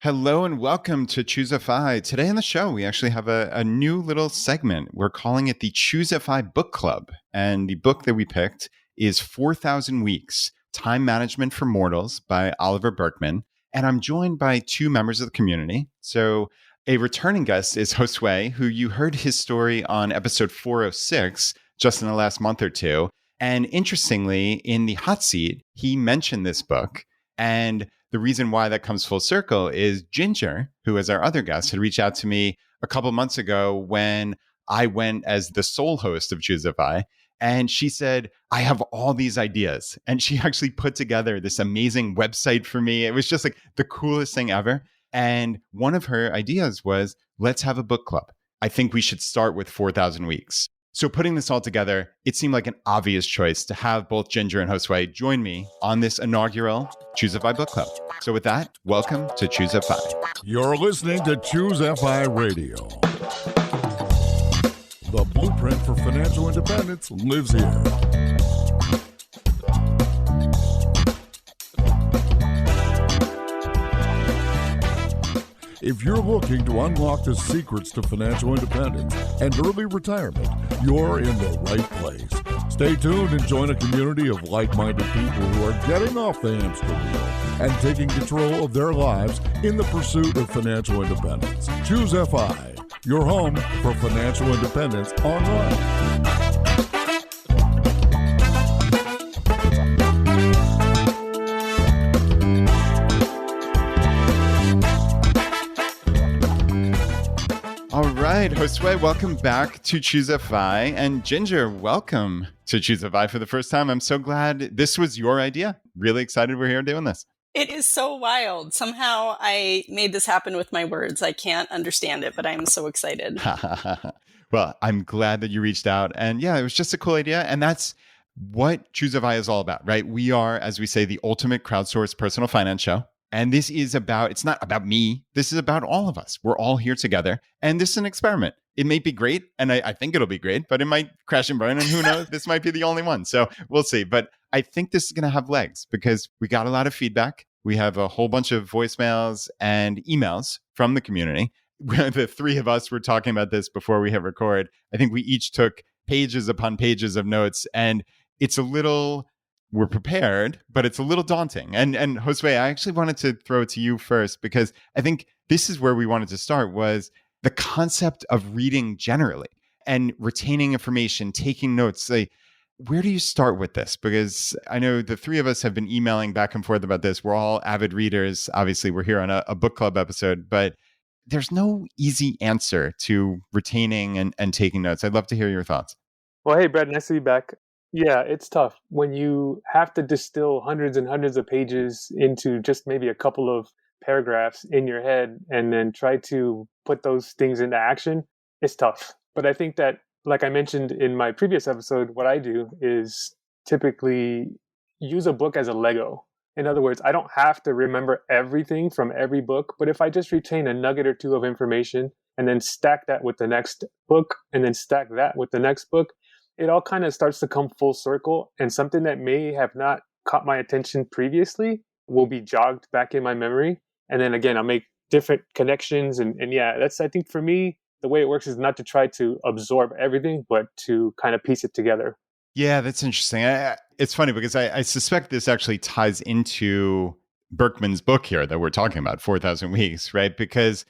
Hello and welcome to ChooseFI. Today on the show, we actually have a new little segment. We're calling it the ChooseFI Book Club. And the book that we picked is 4,000 Weeks, Time Management for Mortals by Oliver Berkman. And I'm joined by two members of the community. So a returning guest is Josue, who you heard his story on episode 406 just in the last month or two. And interestingly, in the hot seat, he mentioned this book. And the reason why that comes full circle is Ginger, who is our other guest, had reached out to me a couple months ago when I went as the sole host of ChooseFI. And she said, I have all these ideas. And she actually put together this amazing website for me. It was just like the coolest thing ever. And one of her ideas was, let's have a book club. I think we should start with 4,000 Weeks. So putting this all together, it seemed like an obvious choice to have both Ginger and Josue join me on this inaugural ChooseFI Book Club. So with that, welcome to ChooseFI. You're listening to ChooseFI Radio. The blueprint for financial independence lives here. If you're looking to unlock the secrets to financial independence and early retirement, you're in the right place. Stay tuned and join a community of like-minded people who are getting off the hamster wheel and taking control of their lives in the pursuit of financial independence. ChooseFI, your home for financial independence online. All right, Josue, welcome back to ChooseFI. And Ginger, welcome to ChooseFI for the first time. I'm so glad this was your idea. Really excited we're here doing this. It is so wild. Somehow I made this happen with my words. I can't understand it, but I'm so excited. Well, I'm glad that you reached out. And yeah, it was just a cool idea. And that's what ChooseFI is all about, right? We are, as we say, the ultimate crowdsourced personal finance show. And this is about, it's not about me. This is about all of us. We're all here together. And this is an experiment. It may be great. And I think it'll be great, but it might crash and burn. And who knows, this might be the only one. So we'll see. But I think this is going to have legs because we got a lot of feedback. We have a whole bunch of voicemails and emails from the community. The three of us were talking about this before we hit record. I think we each took pages upon pages of notes. And it's a little... we're prepared, but it's a little daunting. And Josue, I actually wanted to throw it to you first because I think this is where we wanted to start was the concept of reading generally and retaining information, taking notes. Like, where do you start with this? Because I know the three of us have been emailing back and forth about this. We're all avid readers. Obviously, we're here on a book club episode, but there's no easy answer to retaining and taking notes. I'd love to hear your thoughts. Well, hey, Brad, nice to be back. Yeah, it's tough when you have to distill hundreds and hundreds of pages into just maybe a couple of paragraphs in your head and then try to put those things into action. It's tough. But I think that, like I mentioned in my previous episode, what I do is typically use a book as a Lego. In other words, I don't have to remember everything from every book, but if I just retain a nugget or two of information and then stack that with the next book and then stack that with the next book, it all kind of starts to come full circle, and something that may have not caught my attention previously will be jogged back in my memory. And then again, I'll make different connections. And yeah, that's, I think for me, the way it works is not to try to absorb everything, but to kind of piece it together. Yeah, that's interesting. It's funny because I suspect this actually ties into Berkman's book here that we're talking about, 4,000 Weeks, right? Because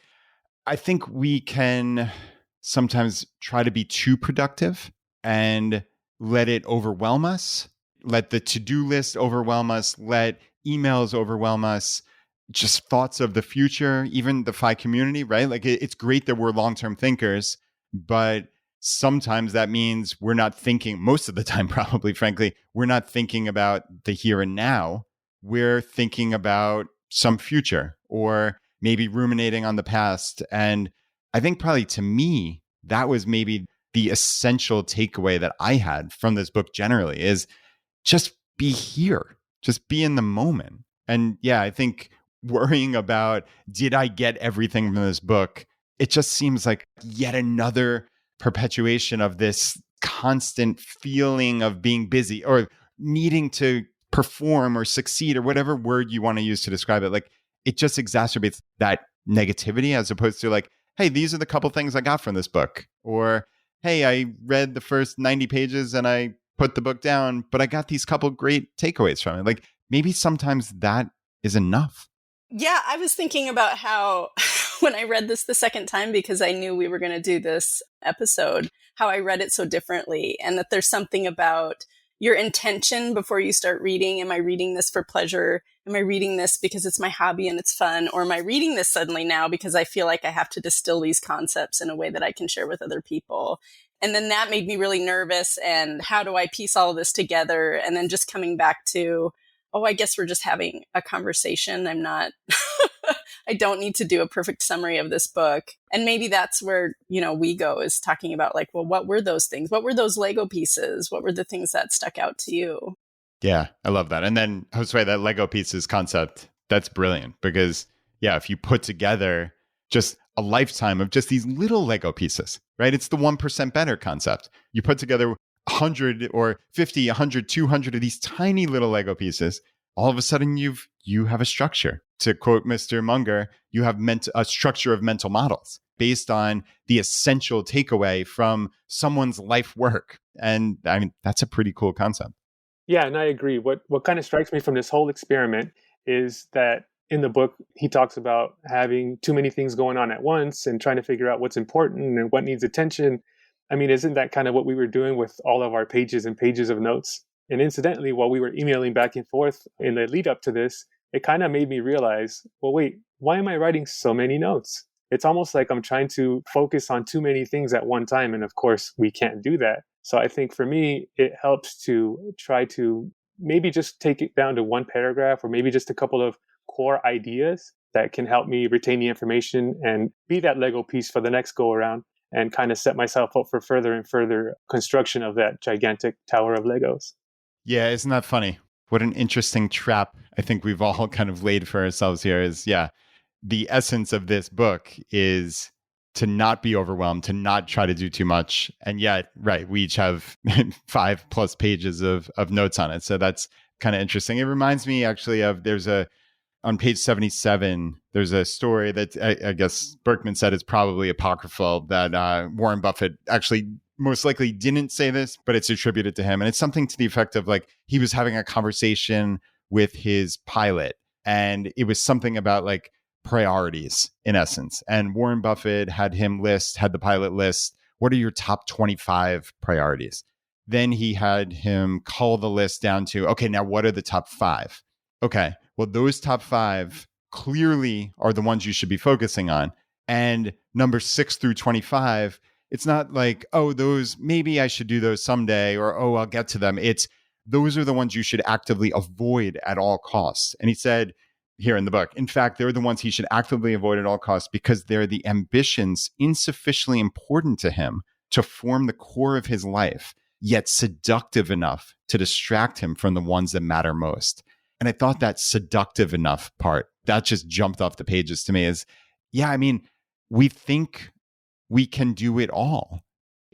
I think we can sometimes try to be too productive and let it overwhelm us, let the to-do list overwhelm us, let emails overwhelm us, just thoughts of the future, even the FI community, right? Like it's great that we're long-term thinkers, but sometimes that means we're not thinking, most of the time probably, frankly, we're not thinking about the here and now. We're thinking about some future or maybe ruminating on the past. And I think probably to me, that was maybe the essential takeaway that I had from this book generally is just be here, just be in the moment. And yeah, I think worrying about, did I get everything from this book? It just seems like yet another perpetuation of this constant feeling of being busy or needing to perform or succeed or whatever word you want to use to describe it. Like it just exacerbates that negativity as opposed to like, hey, these are the couple things I got from this book. Or, hey, I read the first 90 pages and I put the book down, but I got these couple great takeaways from it. Like maybe sometimes that is enough. Yeah, I was thinking about how when I read this the second time, because I knew we were going to do this episode, how I read it so differently, and that there's something about your intention before you start reading. Am I reading this for pleasure? Am I reading this because it's my hobby and it's fun? Or am I reading this suddenly now because I feel like I have to distill these concepts in a way that I can share with other people? And then that made me really nervous. And how do I piece all of this together? And then just coming back to, oh, I guess we're just having a conversation. I'm not, I don't need to do a perfect summary of this book. And maybe that's where, we go, is talking about like, well, what were those things? What were those Lego pieces? What were the things that stuck out to you? Yeah, I love that. And then Josue, that Lego pieces concept, that's brilliant because if you put together just a lifetime of just these little Lego pieces, right? It's the 1% better concept. You put together 100 or 50, 100, 200 of these tiny little Lego pieces. All of a sudden, you have a structure. To quote Mr. Munger, you have a structure of mental models based on the essential takeaway from someone's life work. And I mean, that's a pretty cool concept. Yeah, and I agree. What kind of strikes me from this whole experiment is that in the book, he talks about having too many things going on at once and trying to figure out what's important and what needs attention. I mean, isn't that kind of what we were doing with all of our pages and pages of notes? And incidentally, while we were emailing back and forth in the lead up to this, it kind of made me realize, well, wait, why am I writing so many notes? It's almost like I'm trying to focus on too many things at one time. And of course, we can't do that. So I think for me, it helps to try to maybe just take it down to one paragraph or maybe just a couple of core ideas that can help me retain the information and be that Lego piece for the next go around and kind of set myself up for further and further construction of that gigantic tower of Legos. Yeah, isn't that funny? What an interesting trap I think we've all kind of laid for ourselves here is, the essence of this book is to not be overwhelmed, to not try to do too much. And yet, right, we each have 5+ pages of notes on it. So that's kind of interesting. It reminds me actually of, on page 77, there's a story that I guess Berkman said is probably apocryphal that Warren Buffett actually most likely didn't say this, but it's attributed to him. And it's something to the effect of like, he was having a conversation with his pilot and it was something about like priorities in essence. And Warren Buffett had the pilot list, what are your top 25 priorities? Then he had him cull the list down to, okay, now what are the top 5? Okay, well, those top 5 clearly are the ones you should be focusing on. And number 6 through 25, it's not like, oh, those, maybe I should do those someday, or, oh, I'll get to them. It's, those are the ones you should actively avoid at all costs. And he said here in the book, in fact, they're the ones he should actively avoid at all costs because they're the ambitions insufficiently important to him to form the core of his life, yet seductive enough to distract him from the ones that matter most. And I thought that seductive enough part, that just jumped off the pages to me is, we think we can do it all.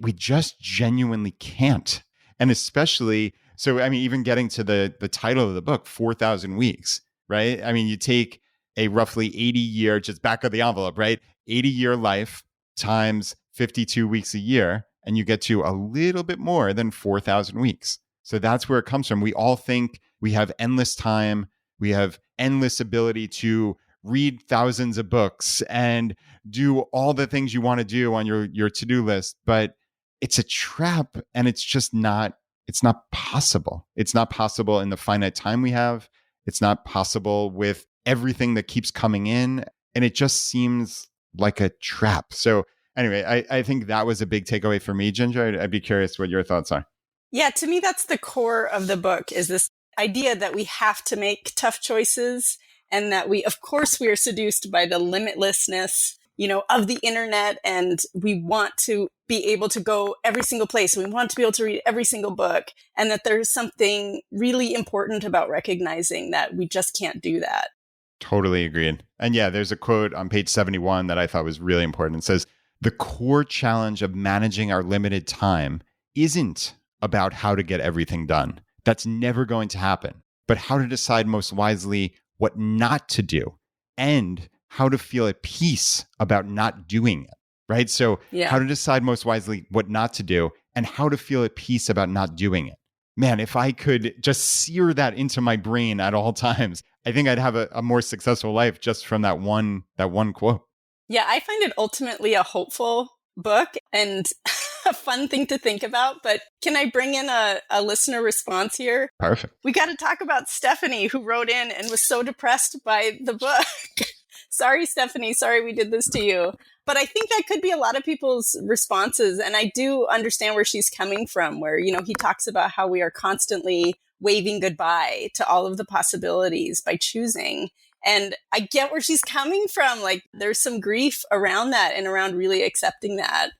We just genuinely can't. And especially, even getting to the title of the book, 4,000 weeks, right? You take a roughly 80-year, just back of the envelope, right? 80-year life times 52 weeks a year, and you get to a little bit more than 4,000 weeks. So that's where it comes from. We all think we have endless time. We have endless ability to read thousands of books and do all the things you want to do on your to-do list. But it's a trap, and it's not possible. It's not possible in the finite time we have. It's not possible with everything that keeps coming in. And it just seems like a trap. So anyway, I think that was a big takeaway for me, Ginger. I'd be curious what your thoughts are. Yeah, to me, that's the core of the book, is this idea that we have to make tough choices, and that we are seduced by the limitlessness, of the internet. And we want to be able to go every single place. We want to be able to read every single book, and that there's something really important about recognizing that we just can't do that. Totally agreed. And there's a quote on page 71 that I thought was really important. It says, the core challenge of managing our limited time isn't about how to get everything done. That's never going to happen. But how to decide most wisely what not to do and how to feel at peace about not doing it, right? So how to decide most wisely what not to do and how to feel at peace about not doing it. Man, if I could just sear that into my brain at all times, I think I'd have a more successful life just from that one quote. Yeah, I find it ultimately a hopeful book and a fun thing to think about. But can I bring in a listener response here? Perfect. We got to talk about Stephanie, who wrote in and was so depressed by the book. Sorry, Stephanie. Sorry we did this to you. But I think that could be a lot of people's responses. And I do understand where she's coming from, where, he talks about how we are constantly waving goodbye to all of the possibilities by choosing. And I get where she's coming from. Like, there's some grief around that and around really accepting that.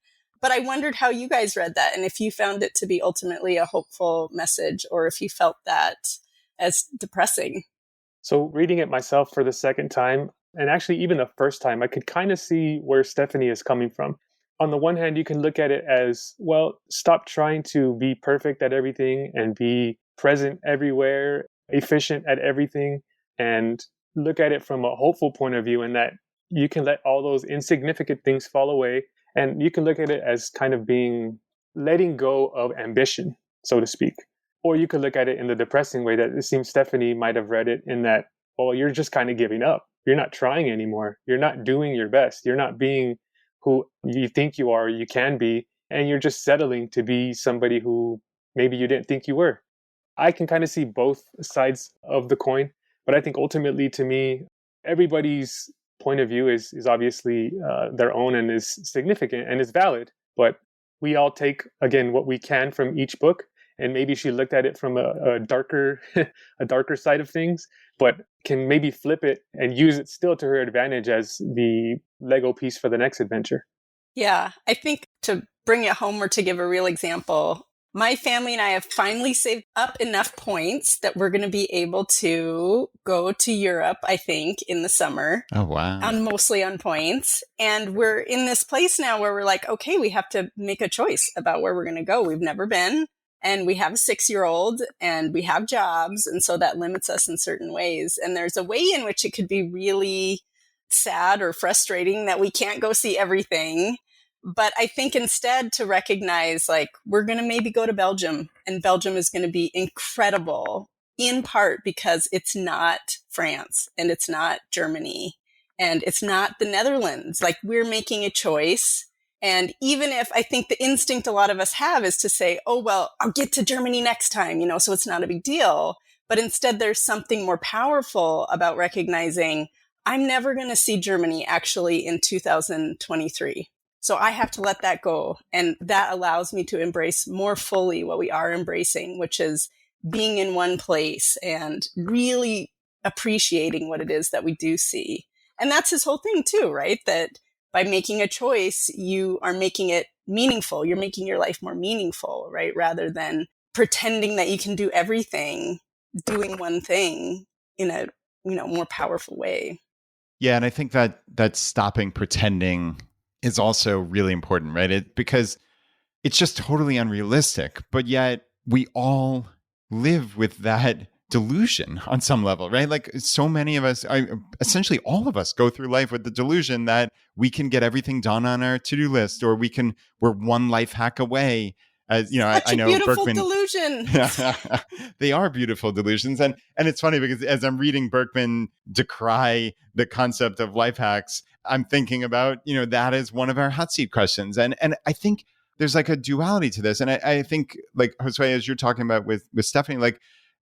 But I wondered how you guys read that and if you found it to be ultimately a hopeful message or if you felt that as depressing. So reading it myself for the second time, and actually even the first time, I could kind of see where Stephanie is coming from. On the one hand, you can look at it as, well, stop trying to be perfect at everything and be present everywhere, efficient at everything, and look at it from a hopeful point of view in that you can let all those insignificant things fall away. And you can look at it as kind of being letting go of ambition, so to speak. Or you could look at it in the depressing way that it seems Stephanie might have read it in that, well, you're just kind of giving up. You're not trying anymore. You're not doing your best. You're not being who you think you are, you can be. And you're just settling to be somebody who maybe you didn't think you were. I can kind of see both sides of the coin. But I think ultimately, to me, everybody's point of view is obviously their own and is significant and is valid. But we all take, again, what we can from each book. And maybe she looked at it from a darker side of things, but can maybe flip it and use it still to her advantage as the Lego piece for the next adventure. Yeah, I think to bring it home or to give a real example, my family and I have finally saved up enough points that we're going to be able to go to Europe, I think, in the summer. Oh, wow. Mostly on points. And we're in this place now where we're like, okay, we have to make a choice about where we're going to go. We've never been. And we have a 6-year-old and we have jobs. And so that limits us in certain ways. And there's a way in which it could be really sad or frustrating that we can't go see everything. But I think instead to recognize, like, we're going to maybe go to Belgium and Belgium is going to be incredible, in part because it's not France and it's not Germany and it's not the Netherlands. Like, we're making a choice. And even if I think the instinct a lot of us have is to say, oh, well, I'll get to Germany next time, so it's not a big deal. But instead, there's something more powerful about recognizing I'm never going to see Germany actually in 2023. So I have to let that go. And that allows me to embrace more fully what we are embracing, which is being in one place and really appreciating what it is that we do see. And that's his whole thing too, right? That by making a choice, you are making it meaningful. You're making your life more meaningful, right? Rather than pretending that you can do everything, doing one thing in a, more powerful way. Yeah. And I think that stopping pretending is also really important, right? Because it's just totally unrealistic, but yet we all live with that delusion on some level, right? Like, so many of us, essentially all of us, go through life with the delusion that we can get everything done on our to-do list, or we're one life hack away. As Such I know a beautiful Berkman, delusion. They are beautiful delusions, and it's funny because as I'm reading Berkman decry the concept of life hacks, I'm thinking about that is one of our hot seat questions, and I think there's like a duality to this, and I think, like, Josue, as you're talking about with Stephanie, like,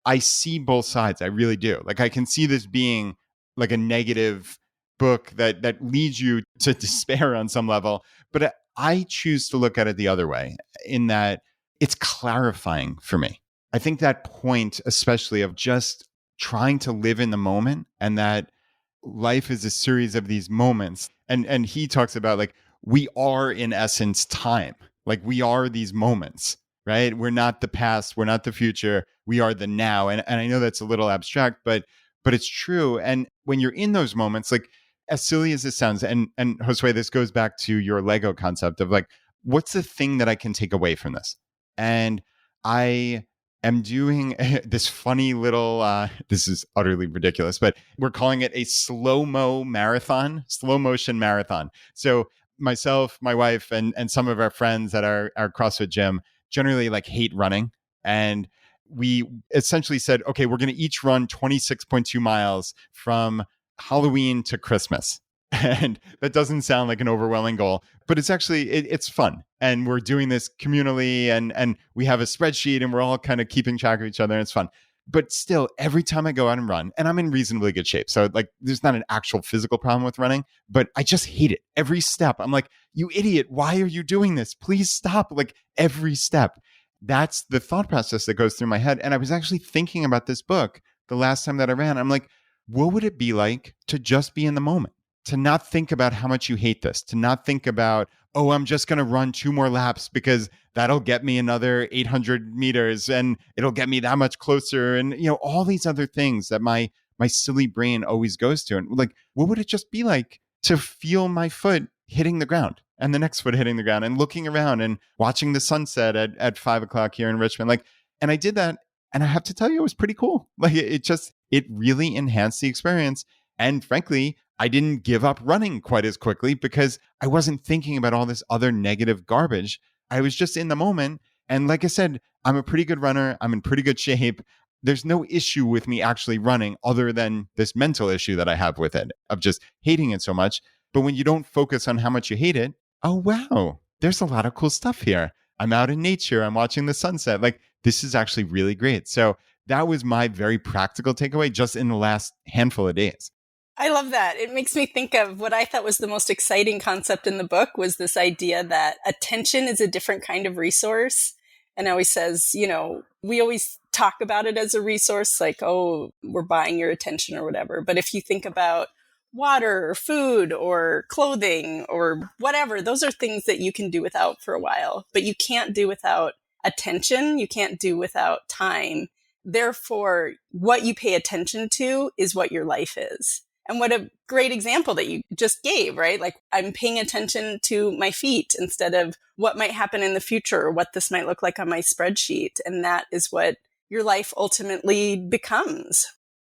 I see both sides. I really do. Like, I can see this being like a negative book that leads you to despair on some level, but I choose to look at it the other way, in that it's clarifying for me. I think that point, especially of just trying to live in the moment, and that life is a series of these moments. And he talks about, like, we are in essence time. Like, we are these moments, right? We're not the past. We're not the future. We are the now. And I know that's a little abstract, but it's true. And when you're in those moments, like, as silly as this sounds, and Josue, this goes back to your Lego concept of, like, what's the thing that I can take away from this? And I am doing this funny little, this is utterly ridiculous, but we're calling it a slow motion marathon. So myself, my wife, and some of our friends at our CrossFit gym generally like hate running. And we essentially said, okay, we're going to each run 26.2 miles from Halloween to Christmas. And that doesn't sound like an overwhelming goal, but it's actually, it's fun. And we're doing this communally, and we have a spreadsheet, and we're all kind of keeping track of each other, and it's fun. But still, every time I go out and run, and I'm in reasonably good shape. So like, there's not an actual physical problem with running, but I just hate it. Every step, I'm like, you idiot, why are you doing this? Please stop. Like every step. That's the thought process that goes through my head. And I was actually thinking about this book the last time that I ran. I'm like, what would it be like to just be in the moment? To not think about how much you hate this, to not think about, oh, I'm just going to run 2 more laps because that'll get me another 800 meters and it'll get me that much closer. And, all these other things that my silly brain always goes to. And like, what would it just be like to feel my foot hitting the ground and the next foot hitting the ground and looking around and watching the sunset at 5:00 here in Richmond? Like, and I did that. And I have to tell you, it was pretty cool. Like it really enhanced the experience. And frankly, I didn't give up running quite as quickly because I wasn't thinking about all this other negative garbage. I was just in the moment. And like I said, I'm a pretty good runner. I'm in pretty good shape. There's no issue with me actually running other than this mental issue that I have with it of just hating it so much. But when you don't focus on how much you hate it, oh, wow, there's a lot of cool stuff here. I'm out in nature. I'm watching the sunset. Like, this is actually really great. So that was my very practical takeaway just in the last handful of days. I love that. It makes me think of what I thought was the most exciting concept in the book was this idea that attention is a different kind of resource. And always says, we always talk about it as a resource, like, oh, we're buying your attention or whatever. But if you think about water or food or clothing or whatever, those are things that you can do without for a while, but you can't do without attention. You can't do without time. Therefore, what you pay attention to is what your life is. And what a great example that you just gave, right? Like I'm paying attention to my feet instead of what might happen in the future or what this might look like on my spreadsheet. And that is what your life ultimately becomes.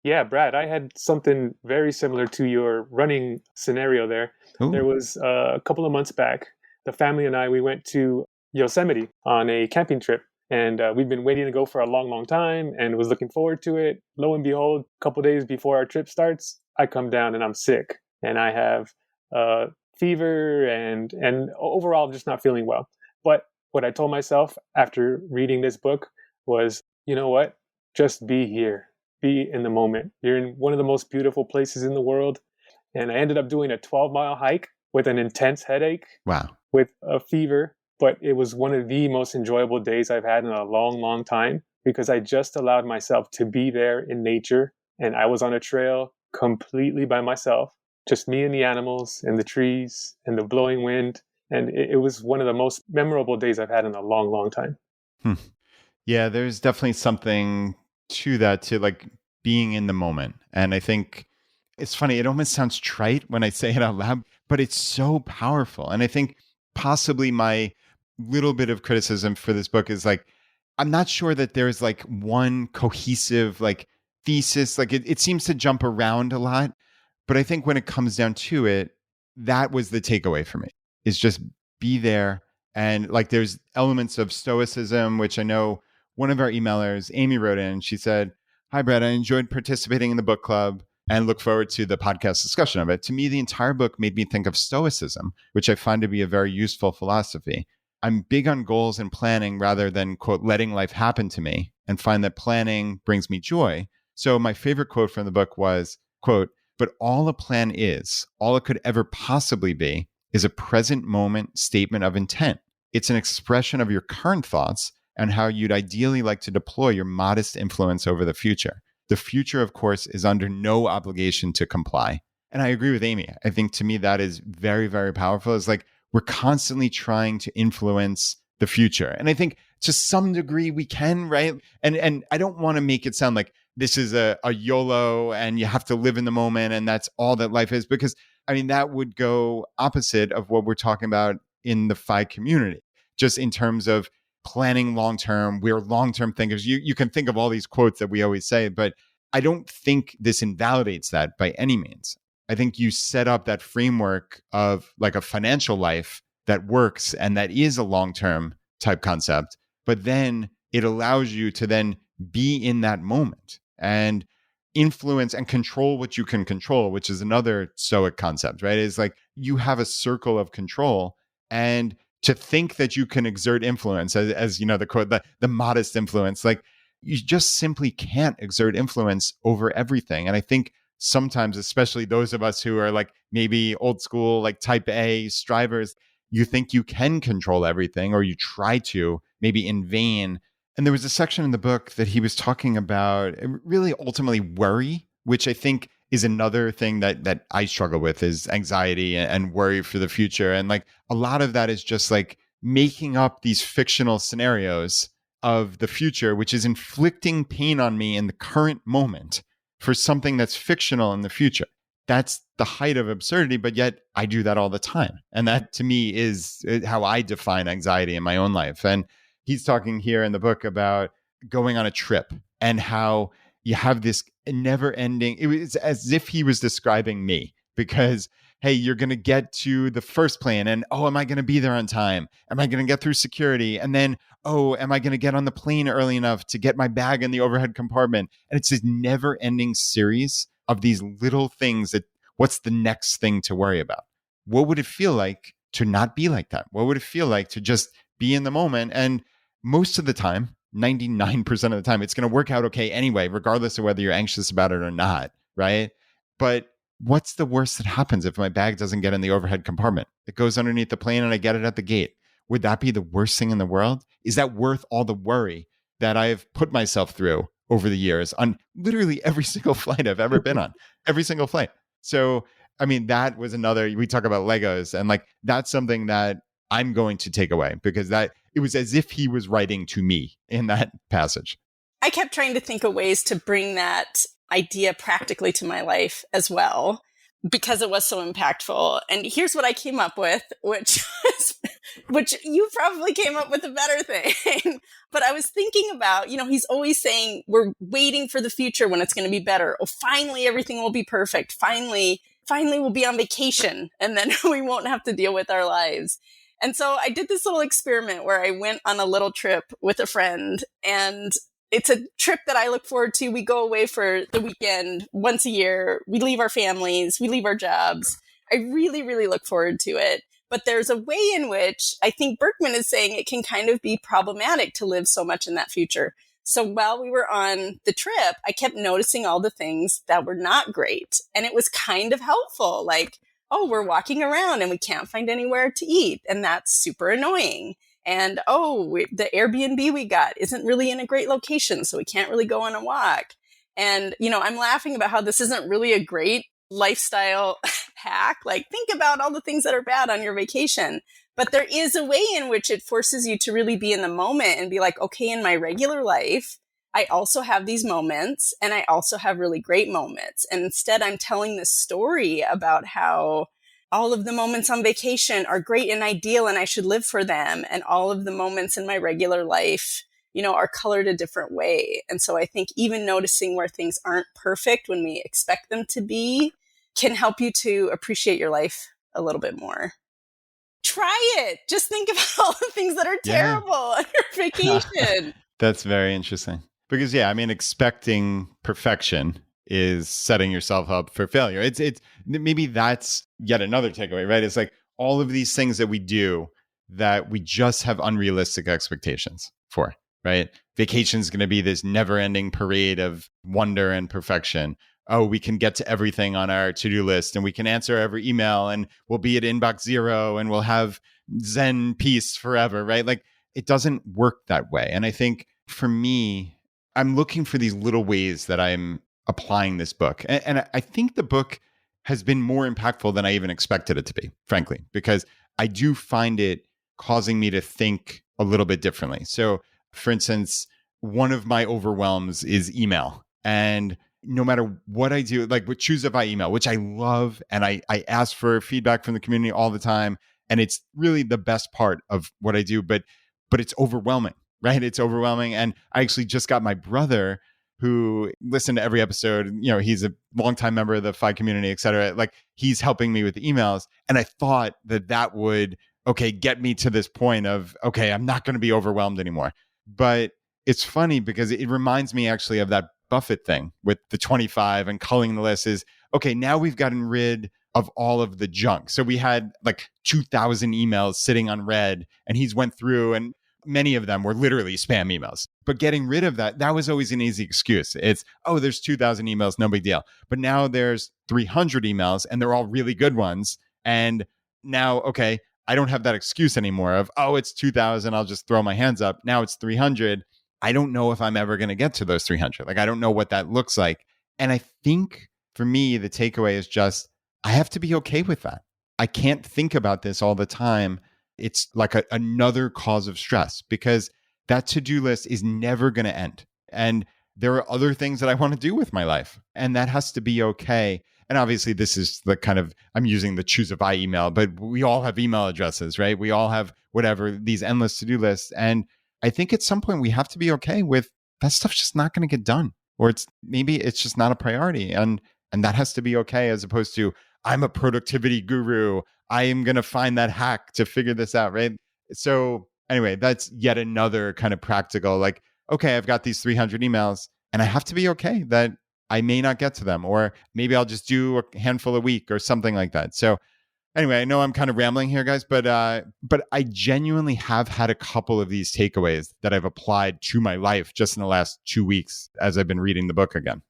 Yeah, Brad, I had something very similar to your running scenario there. Ooh. There was a couple of months back, the family and I, we went to Yosemite on a camping trip. And we've been waiting to go for a long, long time and was looking forward to it. Lo and behold, a couple of days before our trip starts, I come down and I'm sick. And I have fever and overall just not feeling well. But what I told myself after reading this book was, you know what? Just be here. Be in the moment. You're in one of the most beautiful places in the world. And I ended up doing a 12-mile hike with an intense headache. Wow. With a fever. But it was one of the most enjoyable days I've had in a long, long time because I just allowed myself to be there in nature. And I was on a trail completely by myself, just me and the animals and the trees and the blowing wind. And it was one of the most memorable days I've had in a long, long time. Yeah, there's definitely something to that, to like being in the moment. And I think it's funny. It almost sounds trite when I say it out loud, but it's so powerful. And I think possibly my little bit of criticism for this book is like, I'm not sure that there's like one cohesive like thesis. Like it seems to jump around a lot, but I think when it comes down to it, that was the takeaway for me, is just be there. And like, there's elements of stoicism, which I know one of our emailers, Amy, wrote in. She said, "Hi, Brad, I enjoyed participating in the book club and look forward to the podcast discussion of it. To me, the entire book made me think of stoicism, which I find to be a very useful philosophy. I'm big on goals and planning rather than, quote, letting life happen to me, and find that planning brings me joy. So my favorite quote from the book was, quote, but all a plan is, all it could ever possibly be, is a present moment statement of intent. It's an expression of your current thoughts and how you'd ideally like to deploy your modest influence over the future. The future, of course, is under no obligation to comply." And I agree with Amy. I think to me that is very, very powerful. It's like we're constantly trying to influence the future. And I think to some degree we can, right? And I don't want to make it sound like this is a YOLO and you have to live in the moment and that's all that life is, because I mean, that would go opposite of what we're talking about in the FI community, just in terms of planning long-term. We're long-term thinkers. You can think of all these quotes that we always say, but I don't think this invalidates that by any means. I think you set up that framework of like a financial life that works and that is a long-term type concept, but then it allows you to then be in that moment and influence and control what you can control, which is another Stoic concept, right? It's like you have a circle of control, and to think that you can exert influence, as you know, the quote, the modest influence, like you just simply can't exert influence over everything. And I think sometimes, especially those of us who are like maybe old school, like type A strivers, you think you can control everything, or you try to, maybe in vain. And there was a section in the book that he was talking about really ultimately worry, which I think is another thing that I struggle with, is anxiety and worry for the future. And like a lot of that is just like making up these fictional scenarios of the future, which is inflicting pain on me in the current moment for something that's fictional in the future. That's the height of absurdity, but yet I do that all the time. And that to me is how I define anxiety in my own life. And he's talking here in the book about going on a trip and how you have this never ending. It was as if he was describing me, because, hey, you're going to get to the first plane and, oh, am I going to be there on time? Am I going to get through security? And then, oh, am I going to get on the plane early enough to get my bag in the overhead compartment? And it's this never ending series of these little things that, what's the next thing to worry about? What would it feel like to not be like that? What would it feel like to just be in the moment? And most of the time, 99% of the time, it's going to work out okay anyway, regardless of whether you're anxious about it or not, right? But what's the worst that happens if my bag doesn't get in the overhead compartment? It goes underneath the plane and I get it at the gate. Would that be the worst thing in the world? Is that worth all the worry that I've put myself through over the years on literally every single flight I've ever been on, every single flight? So, I mean, that was another, we talk about Legos, and like, that's something that I'm going to take away, because that it was as if he was writing to me in that passage. I kept trying to think of ways to bring that idea practically to my life as well, because it was so impactful. And here's what I came up with, which you probably came up with a better thing. But I was thinking about, he's always saying we're waiting for the future when it's going to be better. Oh, finally, everything will be perfect. Finally, we'll be on vacation, and then we won't have to deal with our lives. And so I did this little experiment where I went on a little trip with a friend, and it's a trip that I look forward to. We go away for the weekend once a year. We leave our families, we leave our jobs. I really, really look forward to it. But there's a way in which I think Berkman is saying it can kind of be problematic to live so much in that future. So while we were on the trip, I kept noticing all the things that were not great. And it was kind of helpful. Like, oh, we're walking around and we can't find anywhere to eat, and that's super annoying. And, the Airbnb we got isn't really in a great location, so we can't really go on a walk. And, I'm laughing about how this isn't really a great lifestyle hack. Like, think about all the things that are bad on your vacation. But there is a way in which it forces you to really be in the moment and be like, okay, in my regular life, I also have these moments, and I also have really great moments. And instead, I'm telling this story about how all of the moments on vacation are great and ideal, and I should live for them. And all of the moments in my regular life, are colored a different way. And so I think even noticing where things aren't perfect when we expect them to be can help you to appreciate your life a little bit more. Try it. Just think about all the things that are terrible on your vacation. That's very interesting. Because, expecting perfection is setting yourself up for failure. It's maybe that's yet another takeaway, right? It's like all of these things that we do that we just have unrealistic expectations for, right? Vacation is going to be this never-ending parade of wonder and perfection. Oh, we can get to everything on our to-do list, and we can answer every email, and we'll be at inbox 0, and we'll have Zen peace forever, right? Like, it doesn't work that way. And I think for me, I'm looking for these little ways that I'm applying this book. And I think the book has been more impactful than I even expected it to be, frankly, because I do find it causing me to think a little bit differently. So, for instance, one of my overwhelms is email. And no matter what I do, like with ChooseFI email, which I love, and I ask for feedback from the community all the time, and it's really the best part of what I do. But but it's overwhelming, right? It's overwhelming. And I actually just got my brother, who listened to every episode. He's a longtime member of the FI community, et cetera. Like, he's helping me with the emails. And I thought that would, get me to this point of, I'm not going to be overwhelmed anymore. But it's funny because it reminds me actually of that Buffett thing with the 25 and culling the list is, now we've gotten rid of all of the junk. So we had like 2,000 emails sitting unread, and he's went through, and many of them were literally spam emails. But getting rid of that was always an easy excuse. It's, there's 2,000 emails, no big deal. But now there's 300 emails, and they're all really good ones. And now, I don't have that excuse anymore of, it's 2,000, I'll just throw my hands up. Now it's 300. I don't know if I'm ever going to get to those 300. Like, I don't know what that looks like. And I think for me, the takeaway is just, I have to be okay with that. I can't think about this all the time. It's like another cause of stress, because that to-do list is never going to end. And there are other things that I want to do with my life, and that has to be okay. And obviously this is the kind of, I'm using the ChooseFI email, but we all have email addresses, right? We all have whatever, these endless to-do lists. And I think at some point we have to be okay with that stuff's just not going to get done, or maybe it's just not a priority. And that has to be okay, as opposed to, I'm a productivity guru, I am going to find that hack to figure this out, right? So anyway, that's yet another kind of practical, like, I've got these 300 emails, and I have to be okay that I may not get to them, or maybe I'll just do a handful a week or something like that. So anyway, I know I'm kind of rambling here, guys, but I genuinely have had a couple of these takeaways that I've applied to my life just in the last 2 weeks as I've been reading the book again.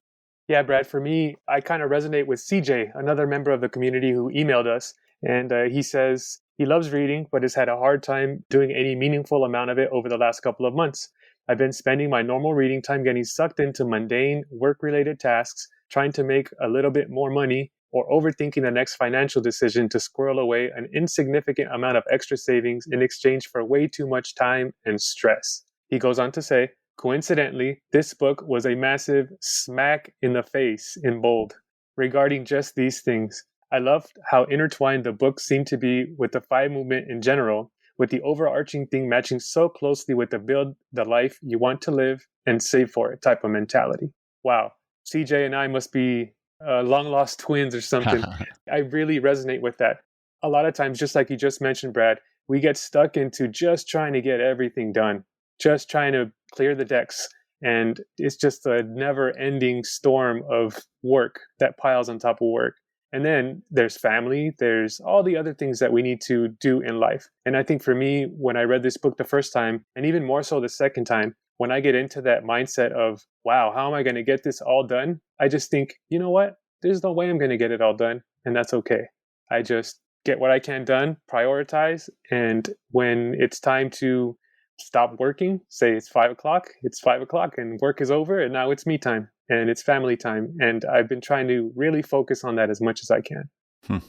Yeah, Brad, for me, I kind of resonate with CJ, another member of the community who emailed us. And he says he loves reading, but has had a hard time doing any meaningful amount of it over the last couple of months. I've been spending my normal reading time getting sucked into mundane work-related tasks, trying to make a little bit more money, or overthinking the next financial decision to squirrel away an insignificant amount of extra savings in exchange for way too much time and stress. He goes on to say, coincidentally, this book was a massive smack in the face in bold regarding just these things. I loved how intertwined the book seemed to be with the FI movement in general, with the overarching thing matching so closely with the build the life you want to live and save for it type of mentality. Wow. CJ and I must be long lost twins or something. I really resonate with that. A lot of times, just like you just mentioned, Brad, we get stuck into just trying to get everything done, just trying to clear the decks. And it's just a never ending storm of work that piles on top of work. And then there's family, there's all the other things that we need to do in life. And I think for me, when I read this book the first time, and even more so the second time, when I get into that mindset of, wow, how am I going to get this all done? I just think, you know what? There's no way I'm going to get it all done. And that's okay. I just get what I can done, prioritize. And when it's time to stop working, say it's 5 o'clock, it's 5 o'clock and work is over. And now it's me time. And it's family time. And I've been trying to really focus on that as much as I can.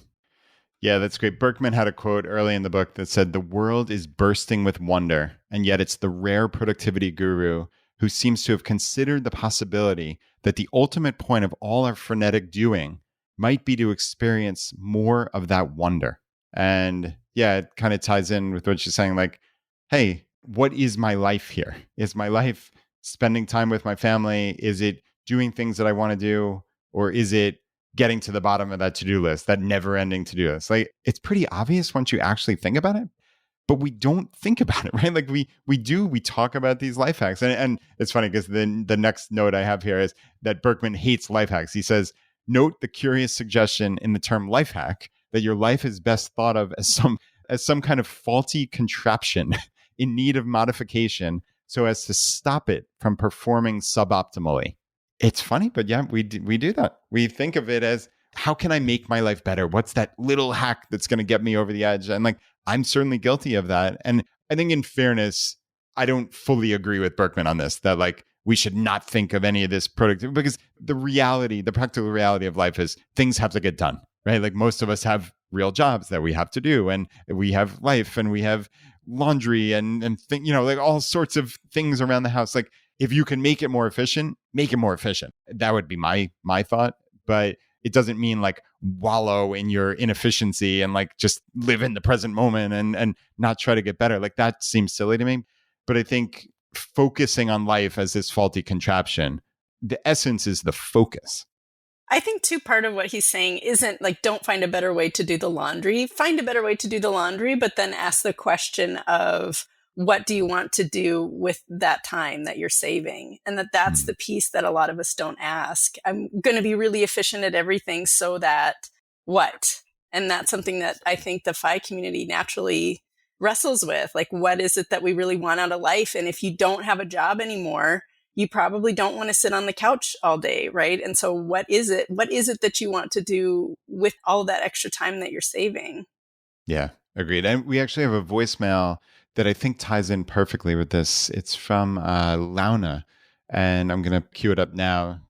Yeah, that's great. Berkman had a quote early in the book that said, the world is bursting with wonder, and yet it's the rare productivity guru who seems to have considered the possibility that the ultimate point of all our frenetic doing might be to experience more of that wonder. And yeah, it kind of ties in with what she's saying, like, hey, what is my life here? Is my life spending time with my family? Is it doing things that I want to do? Or is it getting to the bottom of that to-do list, that never-ending to-do list? Like, it's pretty obvious once you actually think about it, but we don't think about it, right? Like we talk about these life hacks. And it's funny because then the next note I have here is that Berkman hates life hacks. He says, note the curious suggestion in the term life hack that your life is best thought of as some kind of faulty contraption in need of modification so as to stop it from performing suboptimally. It's funny, but yeah, we do that. We think of it as, how can I make my life better? What's that little hack that's going to get me over the edge? And like, I'm certainly guilty of that. And I think in fairness, I don't fully agree with Berkman on this, that like, we should not think of any of this productivity, because the practical reality of life is things have to get done, right? Like, most of us have real jobs that we have to do, and we have life, and we have laundry and like all sorts of things around the house. Like, if you can make it more efficient, make it more efficient. That would be my thought. But it doesn't mean like wallow in your inefficiency and like just live in the present moment and not try to get better. Like, that seems silly to me. But I think focusing on life as this faulty contraption, the essence is the focus. I think too, part of what he's saying isn't like, don't find a better way to do the laundry. Find a better way to do the laundry, but then ask the question of, what do you want to do with that time that you're saving? And that's the piece that a lot of us don't ask. I'm going to be really efficient at everything so that what? And that's something that I think the FI community naturally wrestles with. Like, what is it that we really want out of life? And if you don't have a job anymore, you probably don't want to sit on the couch all day, right? And so what is it? What is it that you want to do with all that extra time that you're saving? Yeah, agreed. And we actually have a voicemail that I think ties in perfectly with this. It's from Launa, and I'm going to cue it up now.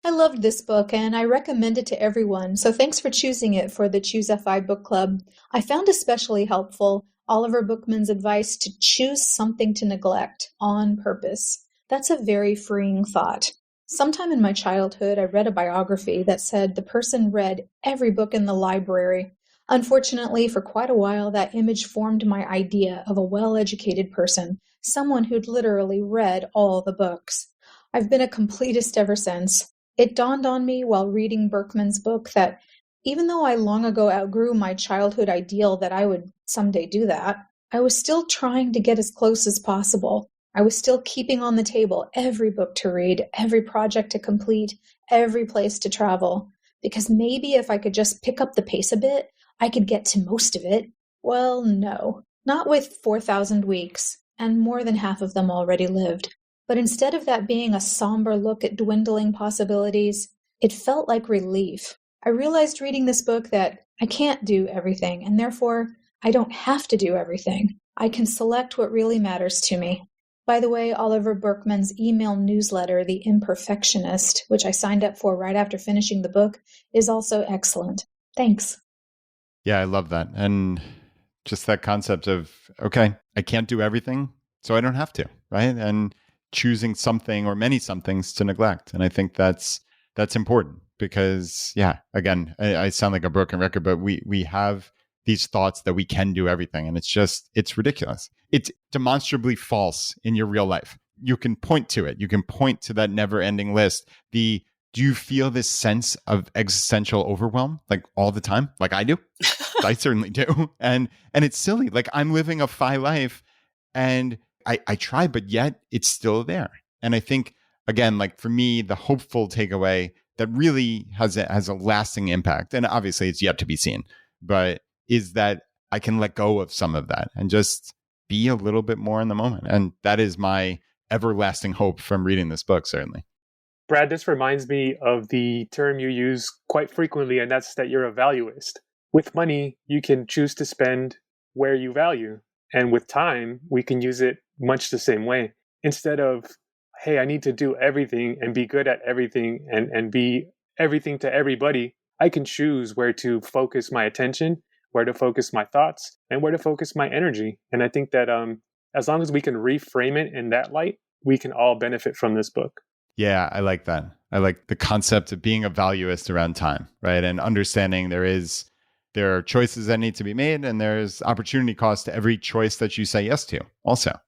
I loved this book, and I recommend it to everyone, so thanks for choosing it for the ChooseFI Book Club. I found especially helpful Oliver Berkman's advice to choose something to neglect on purpose. That's a very freeing thought. Sometime in my childhood, I read a biography that said the person read every book in the library. Unfortunately, for quite a while, that image formed my idea of a well-educated person, someone who'd literally read all the books. I've been a completist ever since. It dawned on me while reading Berkman's book that even though I long ago outgrew my childhood ideal that I would someday do that, I was still trying to get as close as possible. I was still keeping on the table every book to read, every project to complete, every place to travel. Because maybe if I could just pick up the pace a bit, I could get to most of it. Well, no, not with 4,000 weeks, and more than half of them already lived. But instead of that being a somber look at dwindling possibilities, it felt like relief. I realized reading this book that I can't do everything, and therefore I don't have to do everything. I can select what really matters to me. By the way, Oliver Berkman's email newsletter, The Imperfectionist, which I signed up for right after finishing the book, is also excellent. Thanks. Yeah, I love that. And just that concept of, okay, I can't do everything, so I don't have to, right? And choosing something or many somethings to neglect. And I think that's important because, yeah, again, I sound like a broken record, but we have these thoughts that we can do everything. And it's ridiculous. It's demonstrably false in your real life. You can point to it. You can point to that never ending list. Do you feel this sense of existential overwhelm like all the time? Like I do. I certainly do. And it's silly. Like I'm living a FI life and I try, but yet it's still there. And I think, again, like for me, the hopeful takeaway that really has a lasting impact, and obviously it's yet to be seen, but is that I can let go of some of that and just be a little bit more in the moment. And that is my everlasting hope from reading this book, certainly. Brad, this reminds me of the term you use quite frequently, and that's that you're a valuist. With money, you can choose to spend where you value. And with time, we can use it much the same way. Instead of, hey, I need to do everything and be good at everything and be everything to everybody, I can choose where to focus my attention, where to focus my thoughts, and where to focus my energy. And I think that as long as we can reframe it in that light, we can all benefit from this book. Yeah, I like that. I like the concept of being a valuist around time, right? And understanding there are choices that need to be made and there's opportunity cost to every choice that you say yes to also.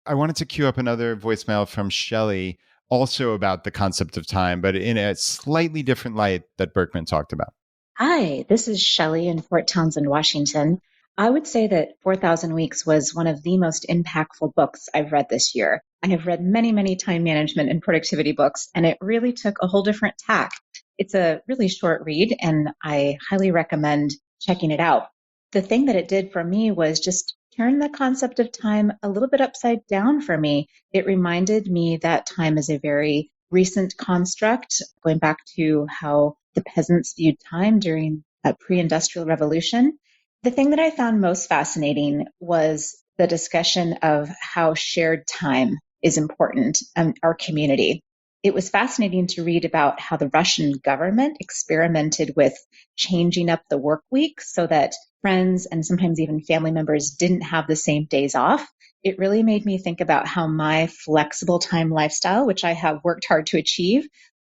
I wanted to cue up another voicemail from Shelley, also about the concept of time, but in a slightly different light that Berkman talked about. Hi, this is Shelley in Fort Townsend, Washington. I would say that 4,000 Weeks was one of the most impactful books I've read this year. I have read many, many time management and productivity books, and it really took a whole different tack. It's a really short read, and I highly recommend checking it out. The thing that it did for me was just turn the concept of time a little bit upside down for me. It reminded me that time is a very recent construct, going back to how the peasants viewed time during a pre-industrial revolution. The thing that I found most fascinating was the discussion of how shared time is important in our community. It was fascinating to read about how the Russian government experimented with changing up the work week so that friends and sometimes even family members didn't have the same days off. It really made me think about how my flexible time lifestyle, which I have worked hard to achieve,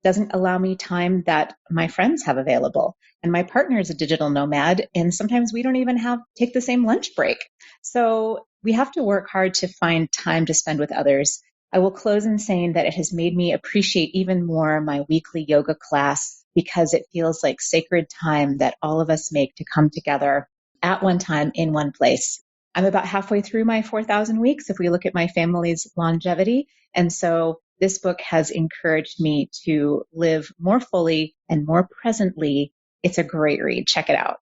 doesn't allow me time that my friends have available. And my partner is a digital nomad, and sometimes we don't even take the same lunch break. So we have to work hard to find time to spend with others. I will close in saying that it has made me appreciate even more my weekly yoga class because it feels like sacred time that all of us make to come together at one time in one place. I'm about halfway through my 4,000 weeks if we look at my family's longevity. And so this book has encouraged me to live more fully and more presently. It's a great read. Check it out.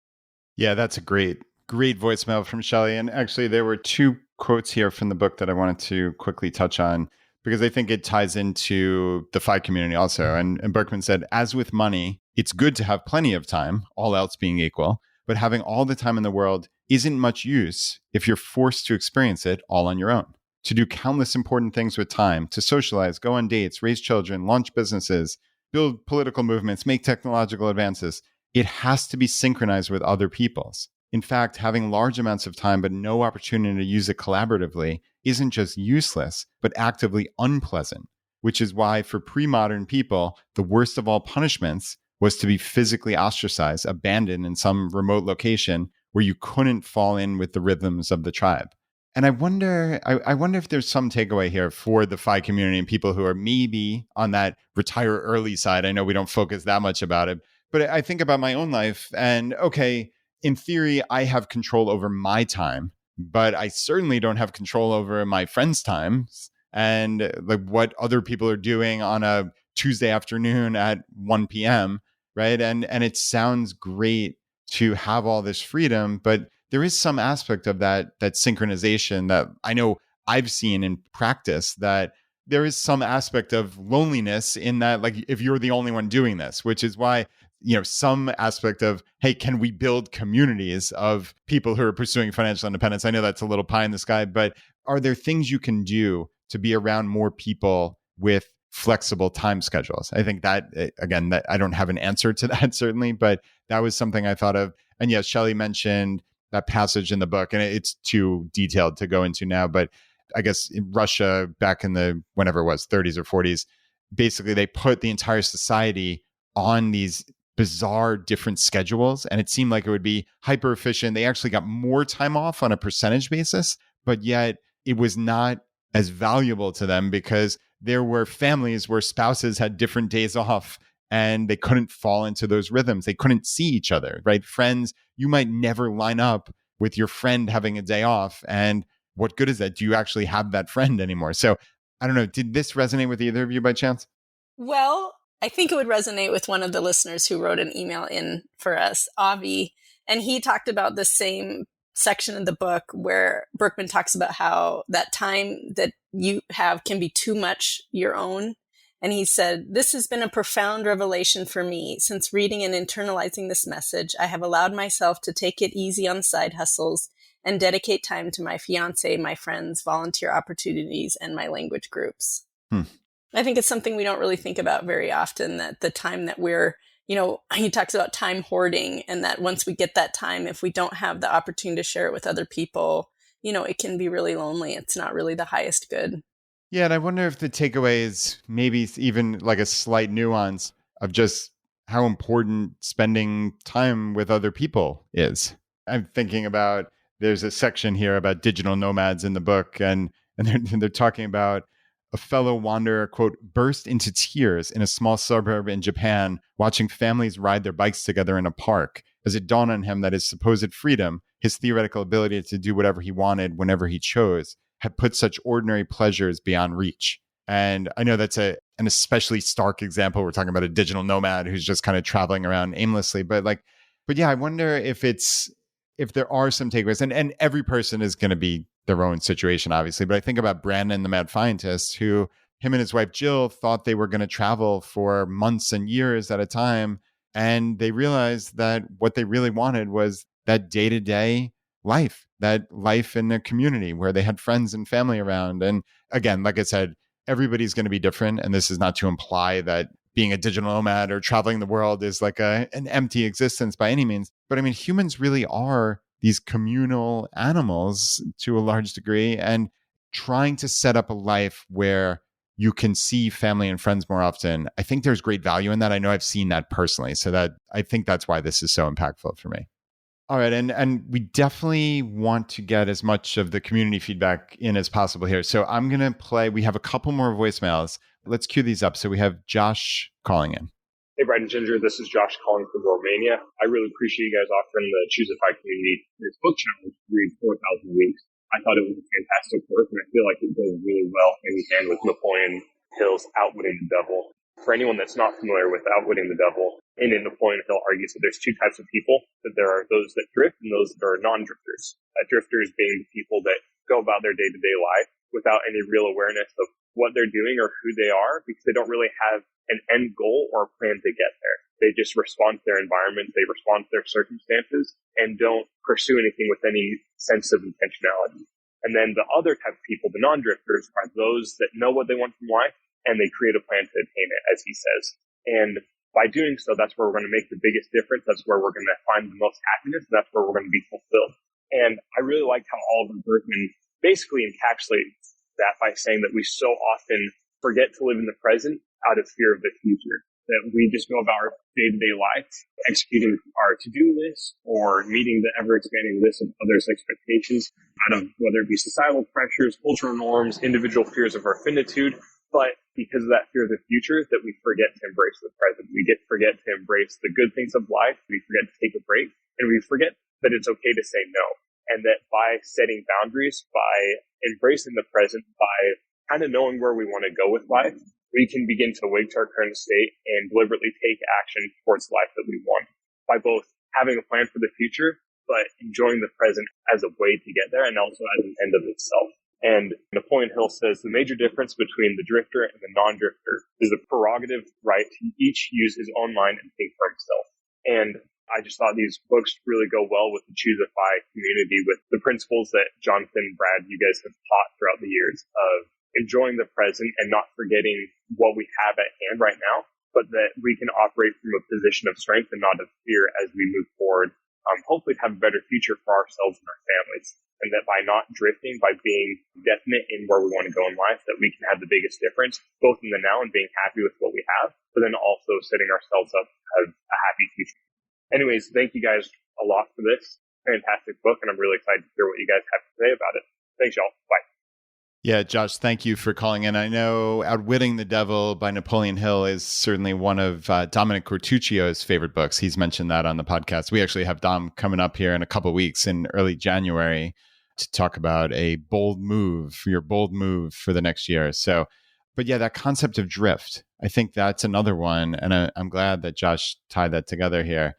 Yeah, that's a great voicemail from Shelley. And actually, there were two quotes here from the book that I wanted to quickly touch on because I think it ties into the FI community also. And Berkman said, as with money, it's good to have plenty of time, all else being equal, but having all the time in the world isn't much use if you're forced to experience it all on your own. To do countless important things with time, to socialize, go on dates, raise children, launch businesses, build political movements, make technological advances, it has to be synchronized with other people's. In fact, having large amounts of time but no opportunity to use it collaboratively isn't just useless, but actively unpleasant, which is why for pre-modern people, the worst of all punishments was to be physically ostracized, abandoned in some remote location where you couldn't fall in with the rhythms of the tribe. And I wonder if there's some takeaway here for the FI community and people who are maybe on that retire early side. I know we don't focus that much about it, but I think about my own life and okay, in theory, I have control over my time, but I certainly don't have control over my friends' times and like what other people are doing on a Tuesday afternoon at 1 p.m., right? And it sounds great to have all this freedom, but there is some aspect of that synchronization that I know I've seen in practice, that there is some aspect of loneliness in that, like if you're the only one doing this, which is why, some aspect of, hey, can we build communities of people who are pursuing financial independence? I know that's a little pie in the sky, but are there things you can do to be around more people with flexible time schedules? I think that, again, that I don't have an answer to that certainly, but that was something I thought of. And yes, Shelley mentioned that passage in the book, and it's too detailed to go into now, but I guess in Russia back in the, whenever it was, 30s or 40s, basically they put the entire society on these bizarre different schedules, and it seemed like it would be hyper efficient. They actually got more time off on a percentage basis, but yet it was not as valuable to them because there were families where spouses had different days off and they couldn't fall into those rhythms. They couldn't see each other, right? Friends, you might never line up with your friend having a day off. And what good is that? Do you actually have that friend anymore? So I don't know. Did this resonate with either of you by chance? Well, I think it would resonate with one of the listeners who wrote an email in for us, Avi, and he talked about the same section of the book where Berkman talks about how that time that you have can be too much your own. And he said, this has been a profound revelation for me. Since reading and internalizing this message, I have allowed myself to take it easy on side hustles and dedicate time to my fiance, my friends, volunteer opportunities, and my language groups. I think it's something we don't really think about very often, that the time that we're, he talks about time hoarding, and that once we get that time, if we don't have the opportunity to share it with other people, it can be really lonely. It's not really the highest good. Yeah, and I wonder if the takeaway is maybe even like a slight nuance of just how important spending time with other people is. I'm thinking about, there's a section here about digital nomads in the book, and they're talking about a fellow wanderer, quote, burst into tears in a small suburb in Japan, watching families ride their bikes together in a park, as it dawned on him that his supposed freedom, his theoretical ability to do whatever he wanted whenever he chose, had put such ordinary pleasures beyond reach. And I know that's an especially stark example. We're talking about a digital nomad who's just kind of traveling around aimlessly. But yeah, I wonder if there are some takeaways, and every person is going to be their own situation, obviously. But I think about Brandon, the mad scientist, who him and his wife, Jill, thought they were going to travel for months and years at a time. And they realized that what they really wanted was that day-to-day life, that life in a community where they had friends and family around. And again, like I said, everybody's going to be different. And this is not to imply that being a digital nomad or traveling the world is like an empty existence by any means. But I mean, humans really are these communal animals to a large degree, and trying to set up a life where you can see family and friends more often. I think there's great value in that. I know I've seen that personally. So that I think that's why this is so impactful for me. All right. And we definitely want to get as much of the community feedback in as possible here. So I'm going to we have a couple more voicemails. Let's cue these up. So we have Josh calling in. Hey, Brad and Ginger, this is Josh calling from Romania. I really appreciate you guys offering the ChooseFI community this book challenge to read 4,000 Weeks. I thought it was a fantastic work, and I feel like it goes really well hand in hand with Napoleon Hill's Outwitting the Devil. For anyone that's not familiar with Outwitting the Devil, in it, Napoleon Hill argues that there's two types of people, that there are those that drift and those that are non-drifters. Drifters being the people that go about their day-to-day life without any real awareness of what they're doing or who they are, because they don't really have an end goal or a plan to get there. They just respond to their environment, they respond to their circumstances, and don't pursue anything with any sense of intentionality. And then the other type of people, the non-drifters, are those that know what they want from life, and they create a plan to attain it, as he says. And by doing so, that's where we're going to make the biggest difference. That's where we're going to find the most happiness. And that's where we're going to be fulfilled. And I really liked how Oliver Berkman basically encapsulates that by saying that we so often forget to live in the present out of fear of the future. That we just go about our day-to-day life, executing our to-do list or meeting the ever-expanding list of others' expectations out of whether it be societal pressures, cultural norms, individual fears of our finitude. But because of that fear of the future, that we forget to embrace the present. We forget to embrace the good things of life. We forget to take a break. And we forget that it's okay to say no. And that by setting boundaries, by embracing the present, by kind of knowing where we want to go with life, we can begin to awake to our current state and deliberately take action towards the life that we want. By both having a plan for the future, but enjoying the present as a way to get there and also as an end of itself. And Napoleon Hill says the major difference between the drifter and the non-drifter is the prerogative right to each use his own mind and think for himself. And I just thought these books really go well with the ChooseFI community, with the principles that Jonathan, Brad, you guys have taught throughout the years of enjoying the present and not forgetting what we have at hand right now, but that we can operate from a position of strength and not of fear as we move forward, hopefully to have a better future for ourselves and our families. And that by not drifting, by being definite in where we want to go in life, that we can have the biggest difference, both in the now and being happy with what we have, but then also setting ourselves up to have a happy future. Anyways, thank you guys a lot for this fantastic book, and I'm really excited to hear what you guys have to say about it. Thanks, y'all. Bye. Yeah, Josh, thank you for calling in. I know Outwitting the Devil by Napoleon Hill is certainly one of Dominic Cortuccio's favorite books. He's mentioned that on the podcast. We actually have Dom coming up here in a couple of weeks in early January to talk about your bold move for the next year. So, but yeah, that concept of drift, I think that's another one. And I'm glad that Josh tied that together here.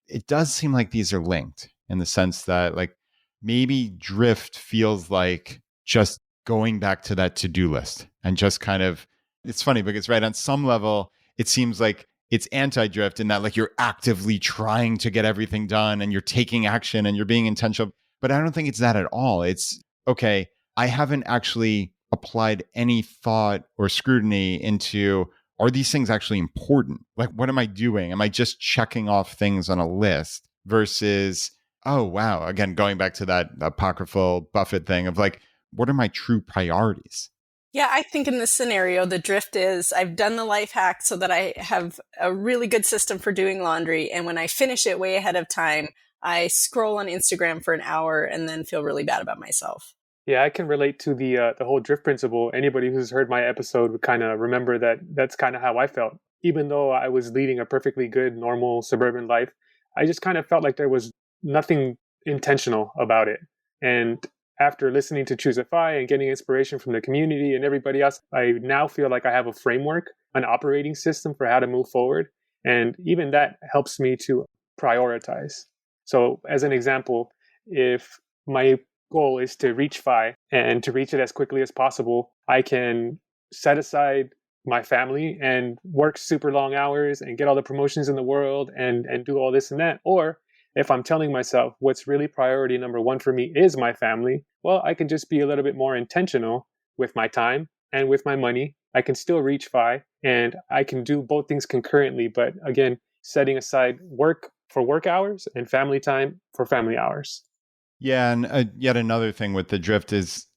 It does seem like these are linked in the sense that like maybe drift feels like just going back to that to-do list and just kind of, it's funny because right on some level, it seems like it's anti-drift in that like you're actively trying to get everything done and you're taking action and you're being intentional. But I don't think it's that at all. It's, okay, I haven't actually applied any thought or scrutiny into, are these things actually important? Like, what am I doing? Am I just checking off things on a list versus, oh, wow, again, going back to that apocryphal Buffett thing of like, what are my true priorities? Yeah, I think in this scenario, the drift is I've done the life hack so that I have a really good system for doing laundry. And when I finish it way ahead of time, I scroll on Instagram for an hour and then feel really bad about myself. Yeah, I can relate to the whole drift principle. Anybody who's heard my episode would kind of remember that that's kind of how I felt. Even though I was leading a perfectly good, normal suburban life, I just kind of felt like there was nothing intentional about it. And after listening to ChooseFI and getting inspiration from the community and everybody else, I now feel like I have a framework, an operating system for how to move forward. And even that helps me to prioritize. So as an example, if my goal is to reach FI and to reach it as quickly as possible, I can set aside my family and work super long hours and get all the promotions in the world and do all this and that. Or if I'm telling myself what's really priority number one for me is my family, well, I can just be a little bit more intentional with my time and with my money. I can still reach FI and I can do both things concurrently. But again, setting aside work for work hours and family time for family hours. Yeah. And yet another thing with the drift is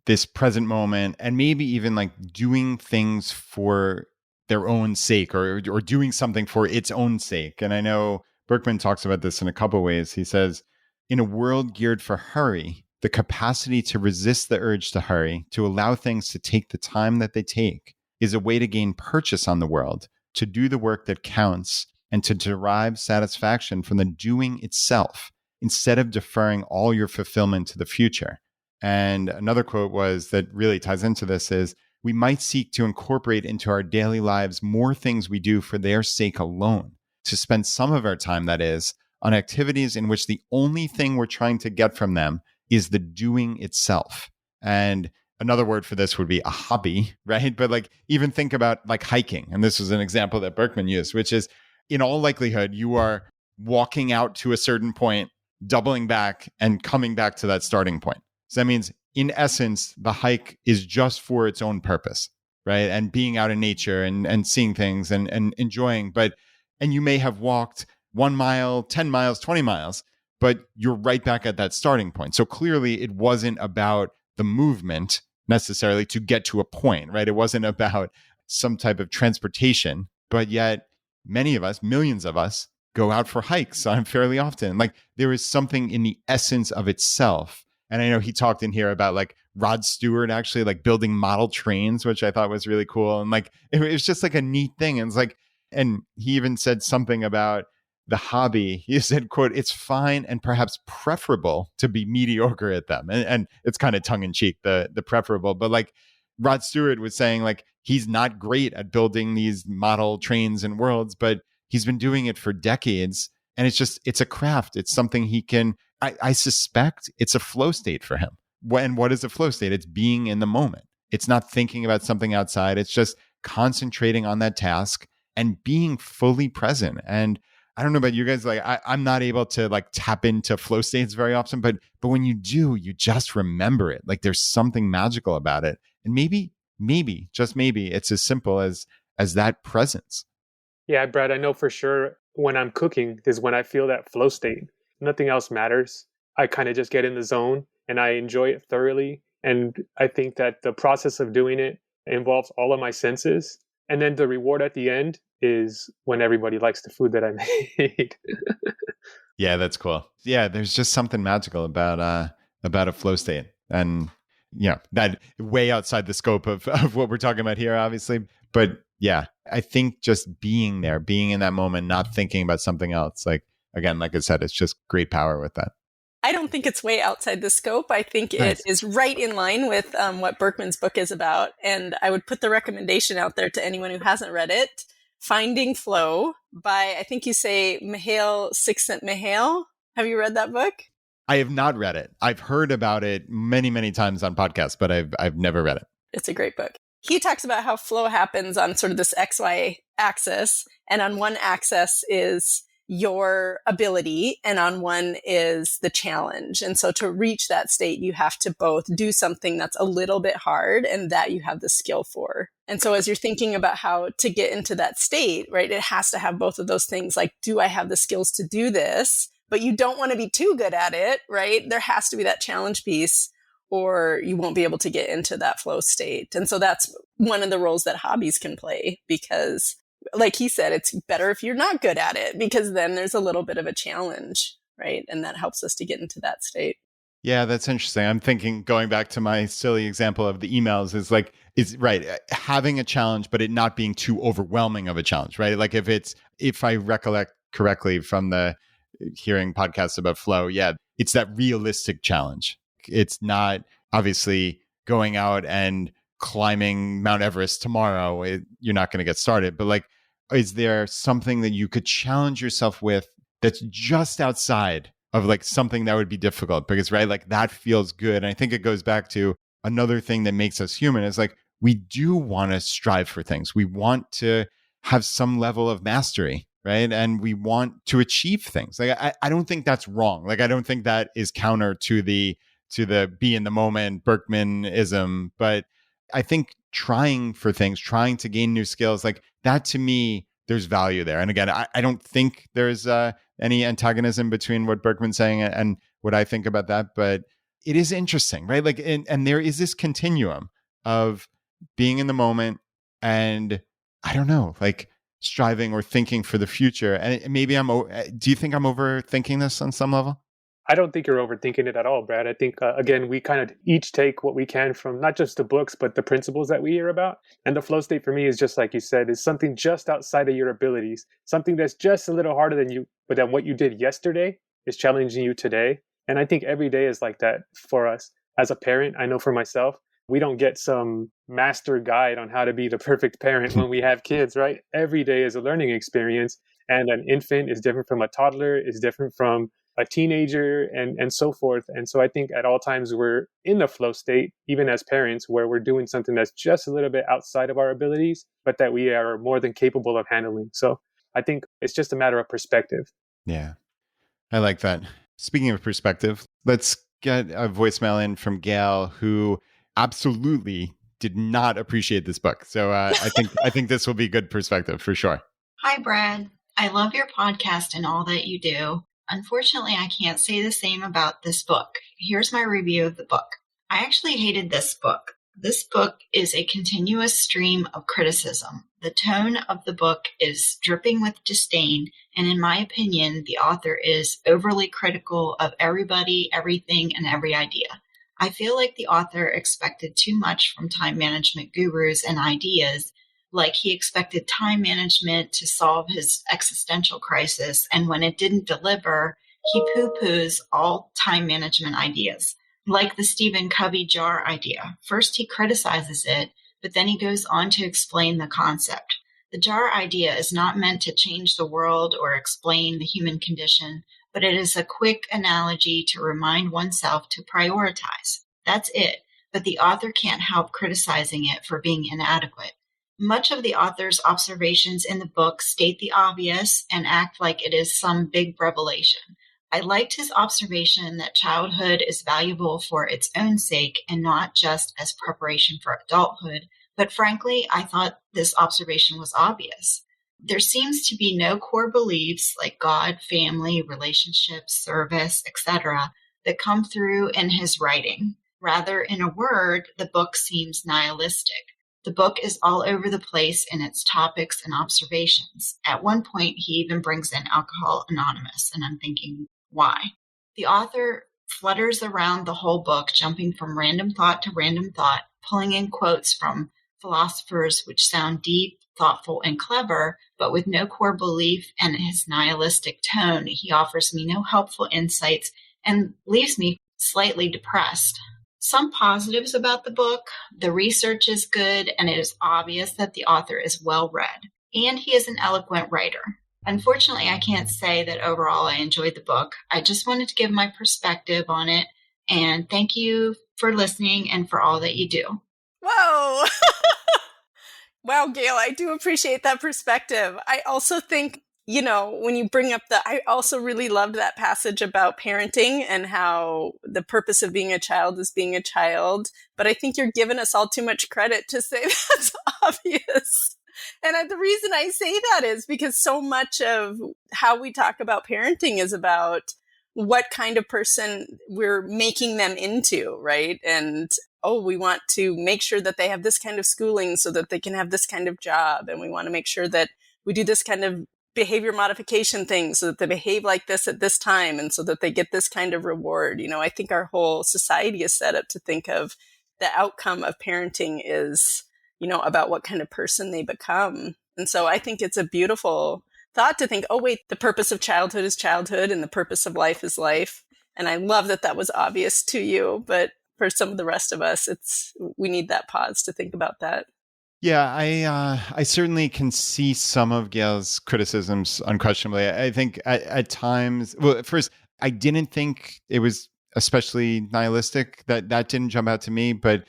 this present moment, and maybe even like doing things for their own sake, or doing something for its own sake. And I know Berkman talks about this in a couple of ways. He says, in a world geared for hurry, the capacity to resist the urge to hurry, to allow things to take the time that they take, is a way to gain purchase on the world, to do the work that counts, and to derive satisfaction from the doing itself, instead of deferring all your fulfillment to the future. And another quote was that really ties into this is, we might seek to incorporate into our daily lives more things we do for their sake alone, to spend some of our time, that is, on activities in which the only thing we're trying to get from them is the doing itself. And another word for this would be a hobby, right? But like, even think about like hiking. And this was an example that Berkman used, which is, in all likelihood, you are walking out to a certain point, doubling back and coming back to that starting point. So that means, in essence, the hike is just for its own purpose, right? And being out in nature and seeing things and enjoying. And you may have walked 1 mile, 10 miles, 20 miles, but you're right back at that starting point. So clearly it wasn't about the movement necessarily to get to a point, right? It wasn't about some type of transportation, but yet many of us, millions of us, go out for hikes fairly often. Like, there is something in the essence of itself. And I know he talked in here about like Rod Stewart actually like building model trains, which I thought was really cool. And like, it was just like a neat thing. And it's like, and he even said something about the hobby. He said, quote, "It's fine and perhaps preferable to be mediocre at them." And it's kind of tongue in cheek, the preferable, but like Rod Stewart was saying, like, he's not great at building these model trains and worlds, but he's been doing it for decades. And it's a craft. It's something he can, I suspect it's a flow state for him. What is a flow state? It's being in the moment. It's not thinking about something outside. It's just concentrating on that task and being fully present. And I don't know about you guys, like I'm not able to like tap into flow states very often, but when you do, you just remember it. Like, there's something magical about it. And maybe, just maybe, it's as simple as that presence. Yeah, Brad, I know for sure when I'm cooking is when I feel that flow state. Nothing else matters. I kind of just get in the zone and I enjoy it thoroughly. And I think that the process of doing it involves all of my senses. And then the reward at the end is when everybody likes the food that I made. Yeah, that's cool. Yeah, there's just something magical about a flow state. And yeah, that way outside the scope of what we're talking about here, obviously. But yeah, I think just being there, being in that moment, not thinking about something else. Like, again, like I said, it's just great power with that. I don't think it's way outside the scope. I think Nice. it is right in line with what Berkman's book is about. And I would put the recommendation out there to anyone who hasn't read it. Finding Flow by, I think you say, Mihail Csikszentmihalyi. Have you read that book? I have not read it. I've heard about it many, many times on podcasts, but I've never read it. It's a great book. He talks about how flow happens on sort of this XY axis. And on one axis is your ability, and on one is the challenge. And so to reach that state, you have to both do something that's a little bit hard and that you have the skill for. And so as you're thinking about how to get into that state, right, it has to have both of those things. Like, do I have the skills to do this? But you don't want to be too good at it, right? There has to be that challenge piece, or you won't be able to get into that flow state. And so that's one of the roles that hobbies can play, because like he said, it's better if you're not good at it, because then there's a little bit of a challenge, right? And that helps us to get into that state. Yeah, that's interesting. I'm thinking, going back to my silly example of the emails, is right, having a challenge, but it not being too overwhelming of a challenge, right? Like, if I recollect correctly from the hearing podcasts about flow, yeah, it's that realistic challenge. It's not obviously going out and climbing Mount Everest tomorrow. You're not going to get started, but like, is there something that you could challenge yourself with that's just outside of like something that would be difficult? Because, right, like, that feels good. And I think it goes back to another thing that makes us human is like, we do want to strive for things. We want to have some level of mastery, right? And we want to achieve things. Like, I don't think that's wrong. Like, I don't think that is counter to the be in the moment Berkmanism, but I think trying for things, trying to gain new skills, like that, to me, there's value there. And again, I don't think there's any antagonism between what Berkman's saying and what I think about that. But it is interesting, right? Like, and there is this continuum of being in the moment and I don't know, like striving or thinking for the future. And maybe do you think I'm overthinking this on some level? I don't think you're overthinking it at all, Brad. I think, again, we kind of each take what we can from not just the books, but the principles that we hear about. And the flow state for me is just like you said, is something just outside of your abilities, something that's just a little harder than you, but then what you did yesterday is challenging you today. And I think every day is like that for us. As a parent, I know for myself, we don't get some master guide on how to be the perfect parent when we have kids, right? Every day is a learning experience. And an infant is different from a toddler, is different from a teenager, and so forth. And so I think at all times we're in the flow state, even as parents, where we're doing something that's just a little bit outside of our abilities, but that we are more than capable of handling. So I think it's just a matter of perspective. Yeah, I like that. Speaking of perspective, let's get a voicemail in from Gail, who absolutely did not appreciate this book. So I think this will be good perspective for sure. Hi, Brad. I love your podcast and all that you do. Unfortunately, I can't say the same about this book. Here's my review of the book. I actually hated this book. This book is a continuous stream of criticism. The tone of the book is dripping with disdain, and in my opinion, the author is overly critical of everybody, everything, and every idea. I feel like the author expected too much from time management gurus and ideas, like he expected time management to solve his existential crisis, and when it didn't deliver, he poo-poos all time management ideas. Like the Stephen Covey jar idea. First he criticizes it, but then he goes on to explain the concept. The jar idea is not meant to change the world or explain the human condition, but it is a quick analogy to remind oneself to prioritize. That's it, but the author can't help criticizing it for being inadequate. Much of the author's observations in the book state the obvious and act like it is some big revelation. I liked his observation that childhood is valuable for its own sake and not just as preparation for adulthood, but frankly, I thought this observation was obvious. There seems to be no core beliefs like God, family, relationships, service, etc. that come through in his writing. Rather, in a word, the book seems nihilistic. The book is all over the place in its topics and observations. At one point, he even brings in Alcohol Anonymous, and I'm thinking, why? The author flutters around the whole book, jumping from random thought to random thought, pulling in quotes from philosophers which sound deep, thoughtful, and clever, but with no core belief and his nihilistic tone, he offers me no helpful insights and leaves me slightly depressed. Some positives about the book: the research is good and it is obvious that the author is well read, and he is an eloquent writer. Unfortunately, I can't say that overall I enjoyed the book. I just wanted to give my perspective on it, and thank you for listening and for all that you do. Whoa! Wow, Gail, I do appreciate that perspective. I also think, when you bring up I also really loved that passage about parenting and how the purpose of being a child is being a child. But I think you're giving us all too much credit to say that's obvious. And the reason I say that is because so much of how we talk about parenting is about what kind of person we're making them into, right? And, we want to make sure that they have this kind of schooling so that they can have this kind of job. And we want to make sure that we do this kind of behavior modification thing so that they behave like this at this time and so that they get this kind of reward. I think our whole society is set up to think of the outcome of parenting is, about what kind of person they become. And so I think it's a beautiful thought to think, the purpose of childhood is childhood and the purpose of life is life. And I love that that was obvious to you, but for some of the rest of us, we need that pause to think about that. Yeah, I certainly can see some of Gail's criticisms, unquestionably. I think at times, well, at first, I didn't think it was especially nihilistic. That didn't jump out to me, but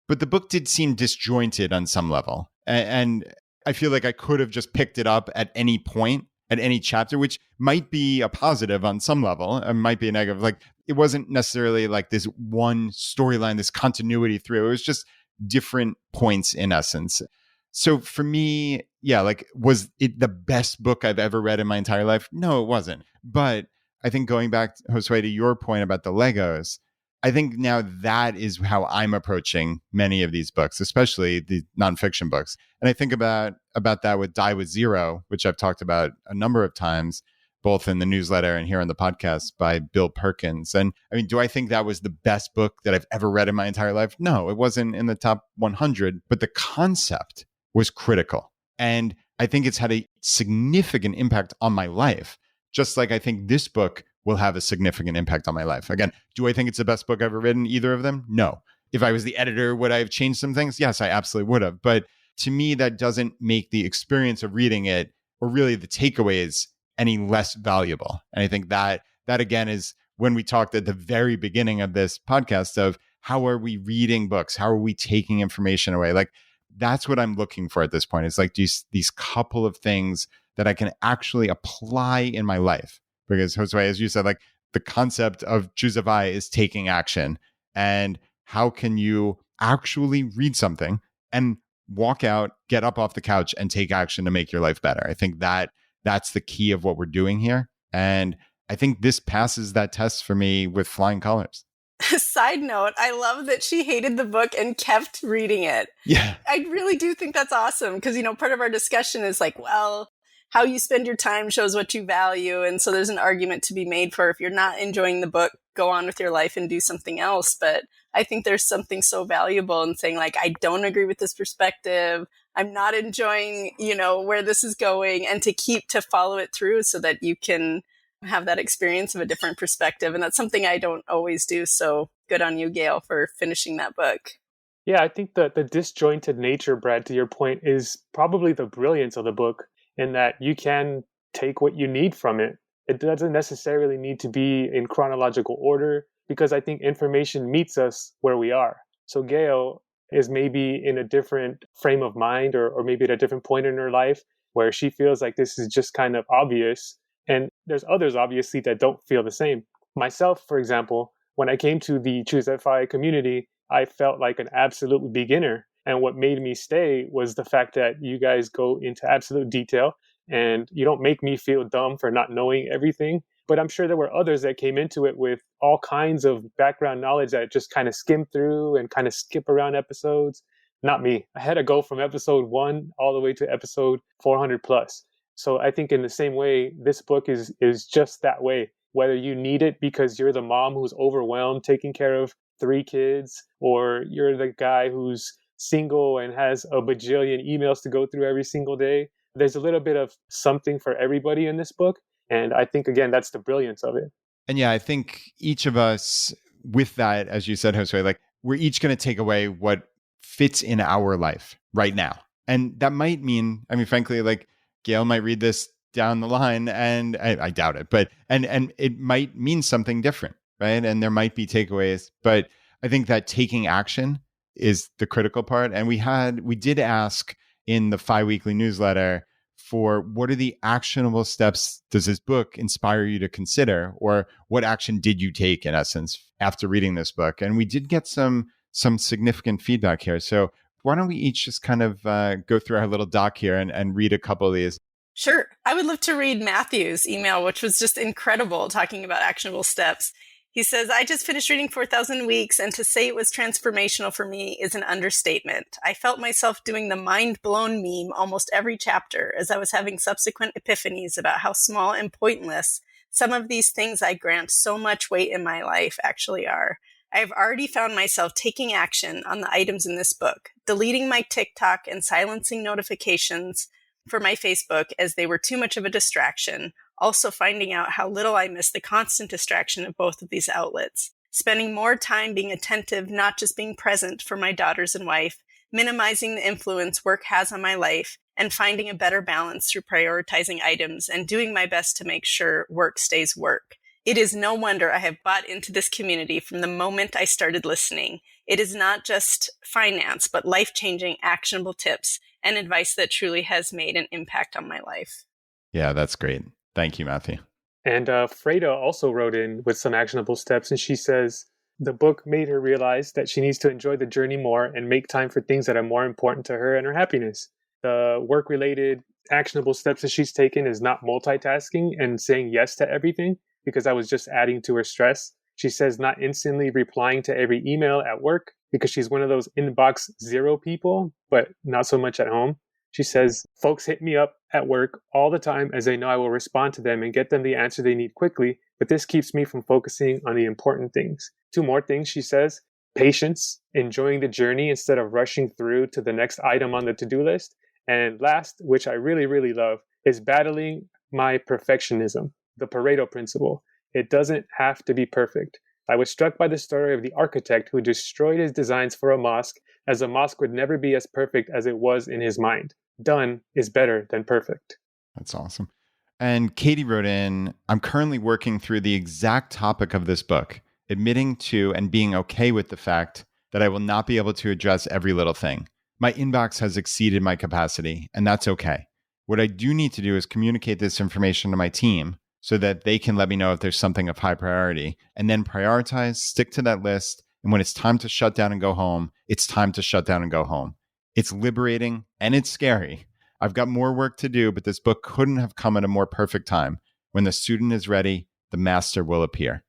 the book did seem disjointed on some level. And I feel like I could have just picked it up at any point, at any chapter, which might be a positive on some level, and might be a negative. Like, it wasn't necessarily like this one storyline, this continuity through. It was just different points in essence. So for me, yeah, like, was it the best book I've ever read in my entire life? No, it wasn't. But I think going back, Josue, to your point about the Legos, I think now that is how I'm approaching many of these books, especially the nonfiction books. And I think about that with Die with Zero, which I've talked about a number of times, both in the newsletter and here on the podcast by Bill Perkins. And I mean, do I think that was the best book that I've ever read in my entire life? No, it wasn't in the top 100, but the concept was critical. And I think it's had a significant impact on my life, just like I think this book will have a significant impact on my life. Again, do I think it's the best book I've ever written, either of them? No. If I was the editor, would I have changed some things? Yes, I absolutely would have. But to me, that doesn't make the experience of reading it, or really the takeaways, any less valuable. And I think that again is when we talked at the very beginning of this podcast of how are we reading books? How are we taking information away? Like, that's what I'm looking for at this point. It's like these couple of things that I can actually apply in my life. Because Josue, as you said, like the concept of ChooseFI is taking action. And how can you actually read something and walk out, get up off the couch and take action to make your life better? I think that's the key of what we're doing here. And I think this passes that test for me with flying colors. Side note, I love that she hated the book and kept reading it. Yeah. I really do think that's awesome because, part of our discussion is like, well, how you spend your time shows what you value. And so there's an argument to be made for if you're not enjoying the book, go on with your life and do something else. But I think there's something so valuable in saying, like, I don't agree with this perspective. I'm not enjoying, where this is going, and to follow it through so that you can have that experience of a different perspective. And that's something I don't always do. So good on you, Gail, for finishing that book. Yeah, I think that the disjointed nature, Brad, to your point, is probably the brilliance of the book, in that you can take what you need from it. It doesn't necessarily need to be in chronological order, because I think information meets us where we are. So Gail is maybe in a different frame of mind, or maybe at a different point in her life where she feels like this is just kind of obvious. And there's others, obviously, that don't feel the same. Myself, for example, when I came to the ChooseFI community, I felt like an absolute beginner. And what made me stay was the fact that you guys go into absolute detail and you don't make me feel dumb for not knowing everything. But I'm sure there were others that came into it with all kinds of background knowledge that just kind of skim through and kind of skip around episodes. Not me. I had to go from episode 1 all the way to episode 400 plus. So I think in the same way, this book is just that way. Whether you need it because you're the mom who's overwhelmed taking care of 3 kids, or you're the guy who's single and has a bajillion emails to go through every single day, there's a little bit of something for everybody in this book. And I think, again, that's the brilliance of it. And yeah, I think each of us with that, as you said, Josue, like we're each going to take away what fits in our life right now. And that might mean, frankly, like Gail might read this down the line, and I doubt it, but and it might mean something different, right? And there might be takeaways, but I think that taking action is the critical part. And we did ask in the FI Weekly newsletter for what are the actionable steps does this book inspire you to consider, or what action did you take in essence after reading this book? And we did get some significant feedback here. So why don't we each just kind of go through our little doc here and read a couple of these? Sure. I would love to read Matthew's email, which was just incredible, talking about actionable steps. He says, I just finished reading 4,000 Weeks, and to say it was transformational for me is an understatement. I felt myself doing the mind-blown meme almost every chapter as I was having subsequent epiphanies about how small and pointless some of these things I grant so much weight in my life actually are. I have already found myself taking action on the items in this book, deleting my TikTok and silencing notifications for my Facebook as they were too much of a distraction, also finding out how little I miss the constant distraction of both of these outlets, spending more time being attentive, not just being present for my daughters and wife, minimizing the influence work has on my life, and finding a better balance through prioritizing items and doing my best to make sure work stays work. It is no wonder I have bought into this community from the moment I started listening. It is not just finance, but life-changing, actionable tips and advice that truly has made an impact on my life. Yeah, that's great. Thank you, Matthew. And Freda also wrote in with some actionable steps, and she says the book made her realize that she needs to enjoy the journey more and make time for things that are more important to her and her happiness. The work-related actionable steps that she's taken is not multitasking and saying yes to everything, because that was just adding to her stress. She says not instantly replying to every email at work because she's one of those inbox zero people, but not so much at home. She says, folks hit me up at work all the time as they know I will respond to them and get them the answer they need quickly, but this keeps me from focusing on the important things. Two more things, she says: patience, enjoying the journey instead of rushing through to the next item on the to-do list. And last, which I really, really love, is battling my perfectionism, the Pareto principle. It doesn't have to be perfect. I was struck by the story of the architect who destroyed his designs for a mosque, as a mosque would never be as perfect as it was in his mind. Done is better than perfect. That's awesome. And Katie wrote in, I'm currently working through the exact topic of this book, admitting to and being okay with the fact that I will not be able to address every little thing. My inbox has exceeded my capacity, and that's okay. What I do need to do is communicate this information to my team so that they can let me know if there's something of high priority, and then prioritize, stick to that list. And when it's time to shut down and go home, it's time to shut down and go home. It's liberating and it's scary. I've got more work to do, but this book couldn't have come at a more perfect time. When the student is ready, the master will appear.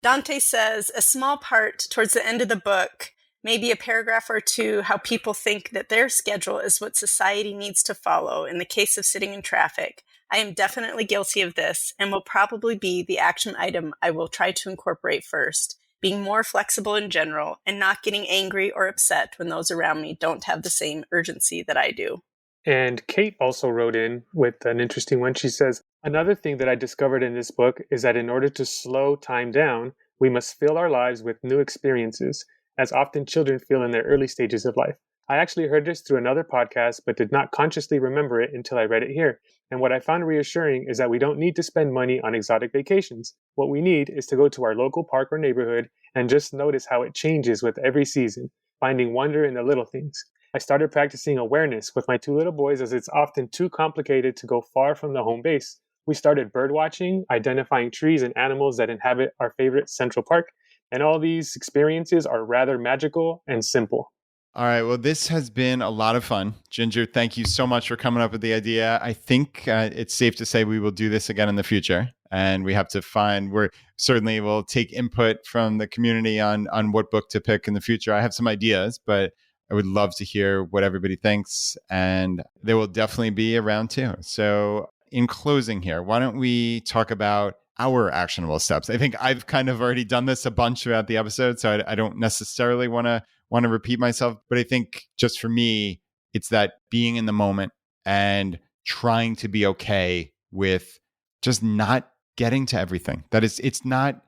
Dante says a small part towards the end of the book, maybe a paragraph or two, how people think that their schedule is what society needs to follow in the case of sitting in traffic. I am definitely guilty of this and will probably be the action item I will try to incorporate first. Being more flexible in general and not getting angry or upset when those around me don't have the same urgency that I do. And Kate also wrote in with an interesting one. She says, another thing that I discovered in this book is that in order to slow time down, we must fill our lives with new experiences, as often children feel in their early stages of life. I actually heard this through another podcast, but did not consciously remember it until I read it here. And what I found reassuring is that we don't need to spend money on exotic vacations. What we need is to go to our local park or neighborhood and just notice how it changes with every season, finding wonder in the little things. I started practicing awareness with my two little boys, as it's often too complicated to go far from the home base. We started bird watching, identifying trees and animals that inhabit our favorite Central Park, and all these experiences are rather magical and simple. All right. Well, this has been a lot of fun. Ginger, thank you so much for coming up with the idea. I think it's safe to say we will do this again in the future. And we have to we're certainly will take input from the community on what book to pick in the future. I have some ideas, but I would love to hear what everybody thinks. And there will definitely be a round two. So in closing here, why don't we talk about our actionable steps? I think I've kind of already done this a bunch throughout the episode, so I don't necessarily want to repeat myself. But I think just for me, it's that being in the moment and trying to be okay with just not getting to everything. That is, it's not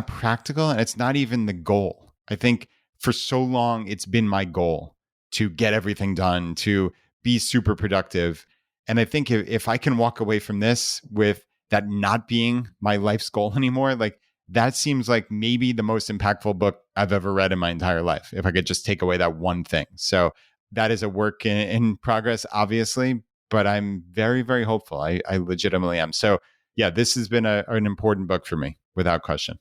practical, and it's not even the goal. I think for so long, it's been my goal to get everything done, to be super productive. And I think if I can walk away from this with that not being my life's goal anymore, like that seems like maybe the most impactful book I've ever read in my entire life, if I could just take away that one thing. So that is a work in progress, obviously, but I'm very, very hopeful. I legitimately am. So yeah, this has been an important book for me, without question.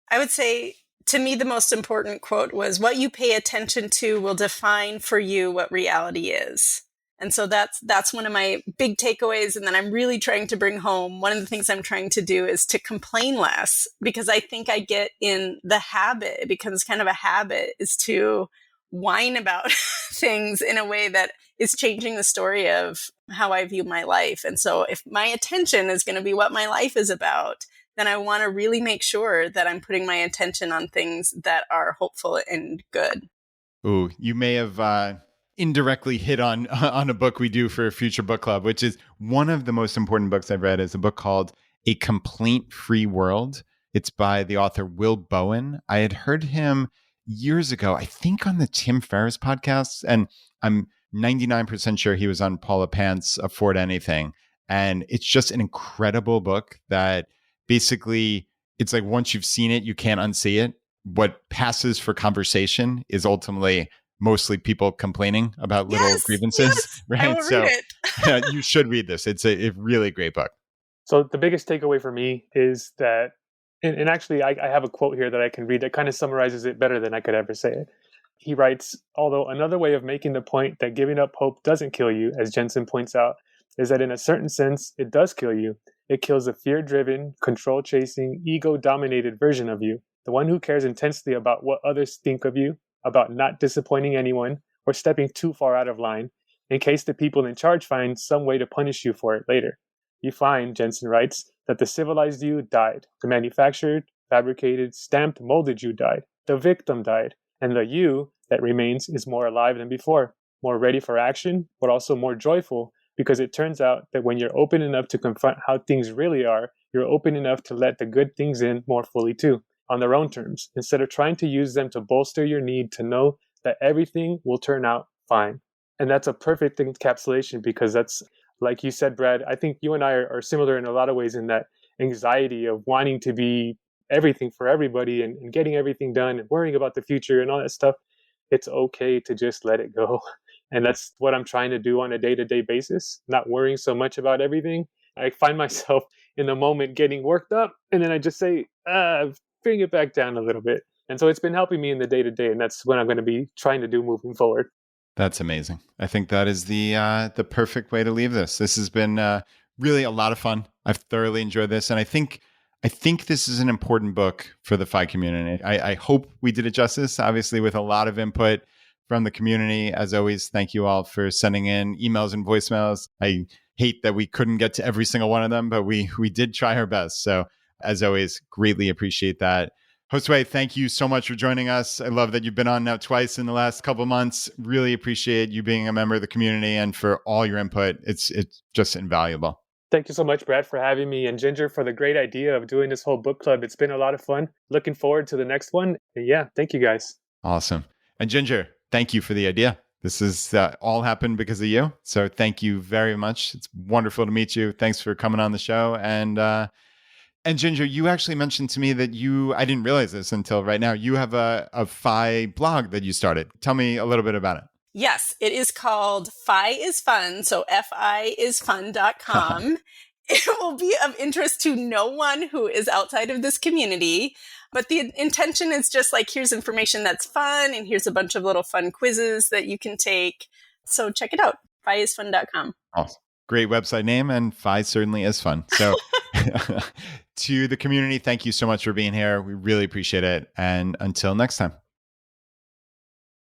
I would say, to me, the most important quote was, what you pay attention to will define for you what reality is. And so that's one of my big takeaways. And then I'm really trying to bring home, one of the things I'm trying to do is to complain less, because I think I get in the habit, it becomes kind of a habit, is to whine about things in a way that is changing the story of how I view my life. And so if my attention is going to be what my life is about, then I want to really make sure that I'm putting my attention on things that are hopeful and good. Ooh, you may have indirectly hit on a book we do for a future book club, which is one of the most important books I've read. Is a book called A Complaint-Free World. It's by the author Will Bowen. I had heard him years ago, I think on the Tim Ferriss podcast, and I'm 99% sure he was on Paula Pant's Afford Anything. And it's just an incredible book that basically, it's like once you've seen it, you can't unsee it. What passes for conversation is ultimately mostly people complaining about little grievances, right? I will read it. You should read this. It's a really great book. So the biggest takeaway for me is that, and actually I have a quote here that I can read that kind of summarizes it better than I could ever say it. He writes, although another way of making the point that giving up hope doesn't kill you, as Jensen points out, is that in a certain sense, it does kill you. It kills the fear-driven, control-chasing, ego-dominated version of you. the one who cares intensely about what others think of you, about not disappointing anyone or stepping too far out of line, in case the people in charge find some way to punish you for it later. You find, Jensen writes, that the civilized you died. The manufactured, fabricated, stamped, molded you died. The victim died. And the you that remains is more alive than before, more ready for action, but also more joyful, because it turns out that when you're open enough to confront how things really are, you're open enough to let the good things in more fully too, on their own terms, instead of trying to use them to bolster your need to know that everything will turn out fine. And that's a perfect encapsulation, because that's, like you said, Brad, I think you and I are similar in a lot of ways in that anxiety of wanting to be everything for everybody and getting everything done and worrying about the future and all that stuff. It's okay to just let it go. And that's what I'm trying to do on a day-to-day basis, not worrying so much about everything. I find myself in the moment getting worked up, and then I just say, bring it back down a little bit. And so it's been helping me in the day-to-day, and that's what I'm going to be trying to do moving forward. That's amazing. I think that is the perfect way to leave this. This has been really a lot of fun. I've thoroughly enjoyed this, and I think this is an important book for the FI community. I hope we did it justice, obviously, with a lot of input from the community. As always, thank you all for sending in emails and voicemails. I hate that we couldn't get to every single one of them, but we did try our best. So as always, greatly appreciate that. Josue, thank you so much for joining us. I love that you've been on now twice in the last couple of months. Really appreciate you being a member of the community and for all your input. It's just invaluable. Thank you so much, Brad, for having me, and Ginger for the great idea of doing this whole book club. It's been a lot of fun. Looking forward to the next one. And yeah, thank you guys. Awesome. And Ginger, thank you for the idea. This is all happened because of you. So thank you very much. It's wonderful to meet you. Thanks for coming on the show. And Ginger, you actually mentioned to me that I didn't realize this until right now, you have a FI blog that you started. Tell me a little bit about it. Yes, it is called FI is Fun, so FIisfun.com. It will be of interest to no one who is outside of this community, but the intention is just like, here's information that's fun, and here's a bunch of little fun quizzes that you can take. So check it out, FIisfun.com. Awesome. Great website name, and FI certainly is fun. So to the community, thank you so much for being here. We really appreciate it. And until next time.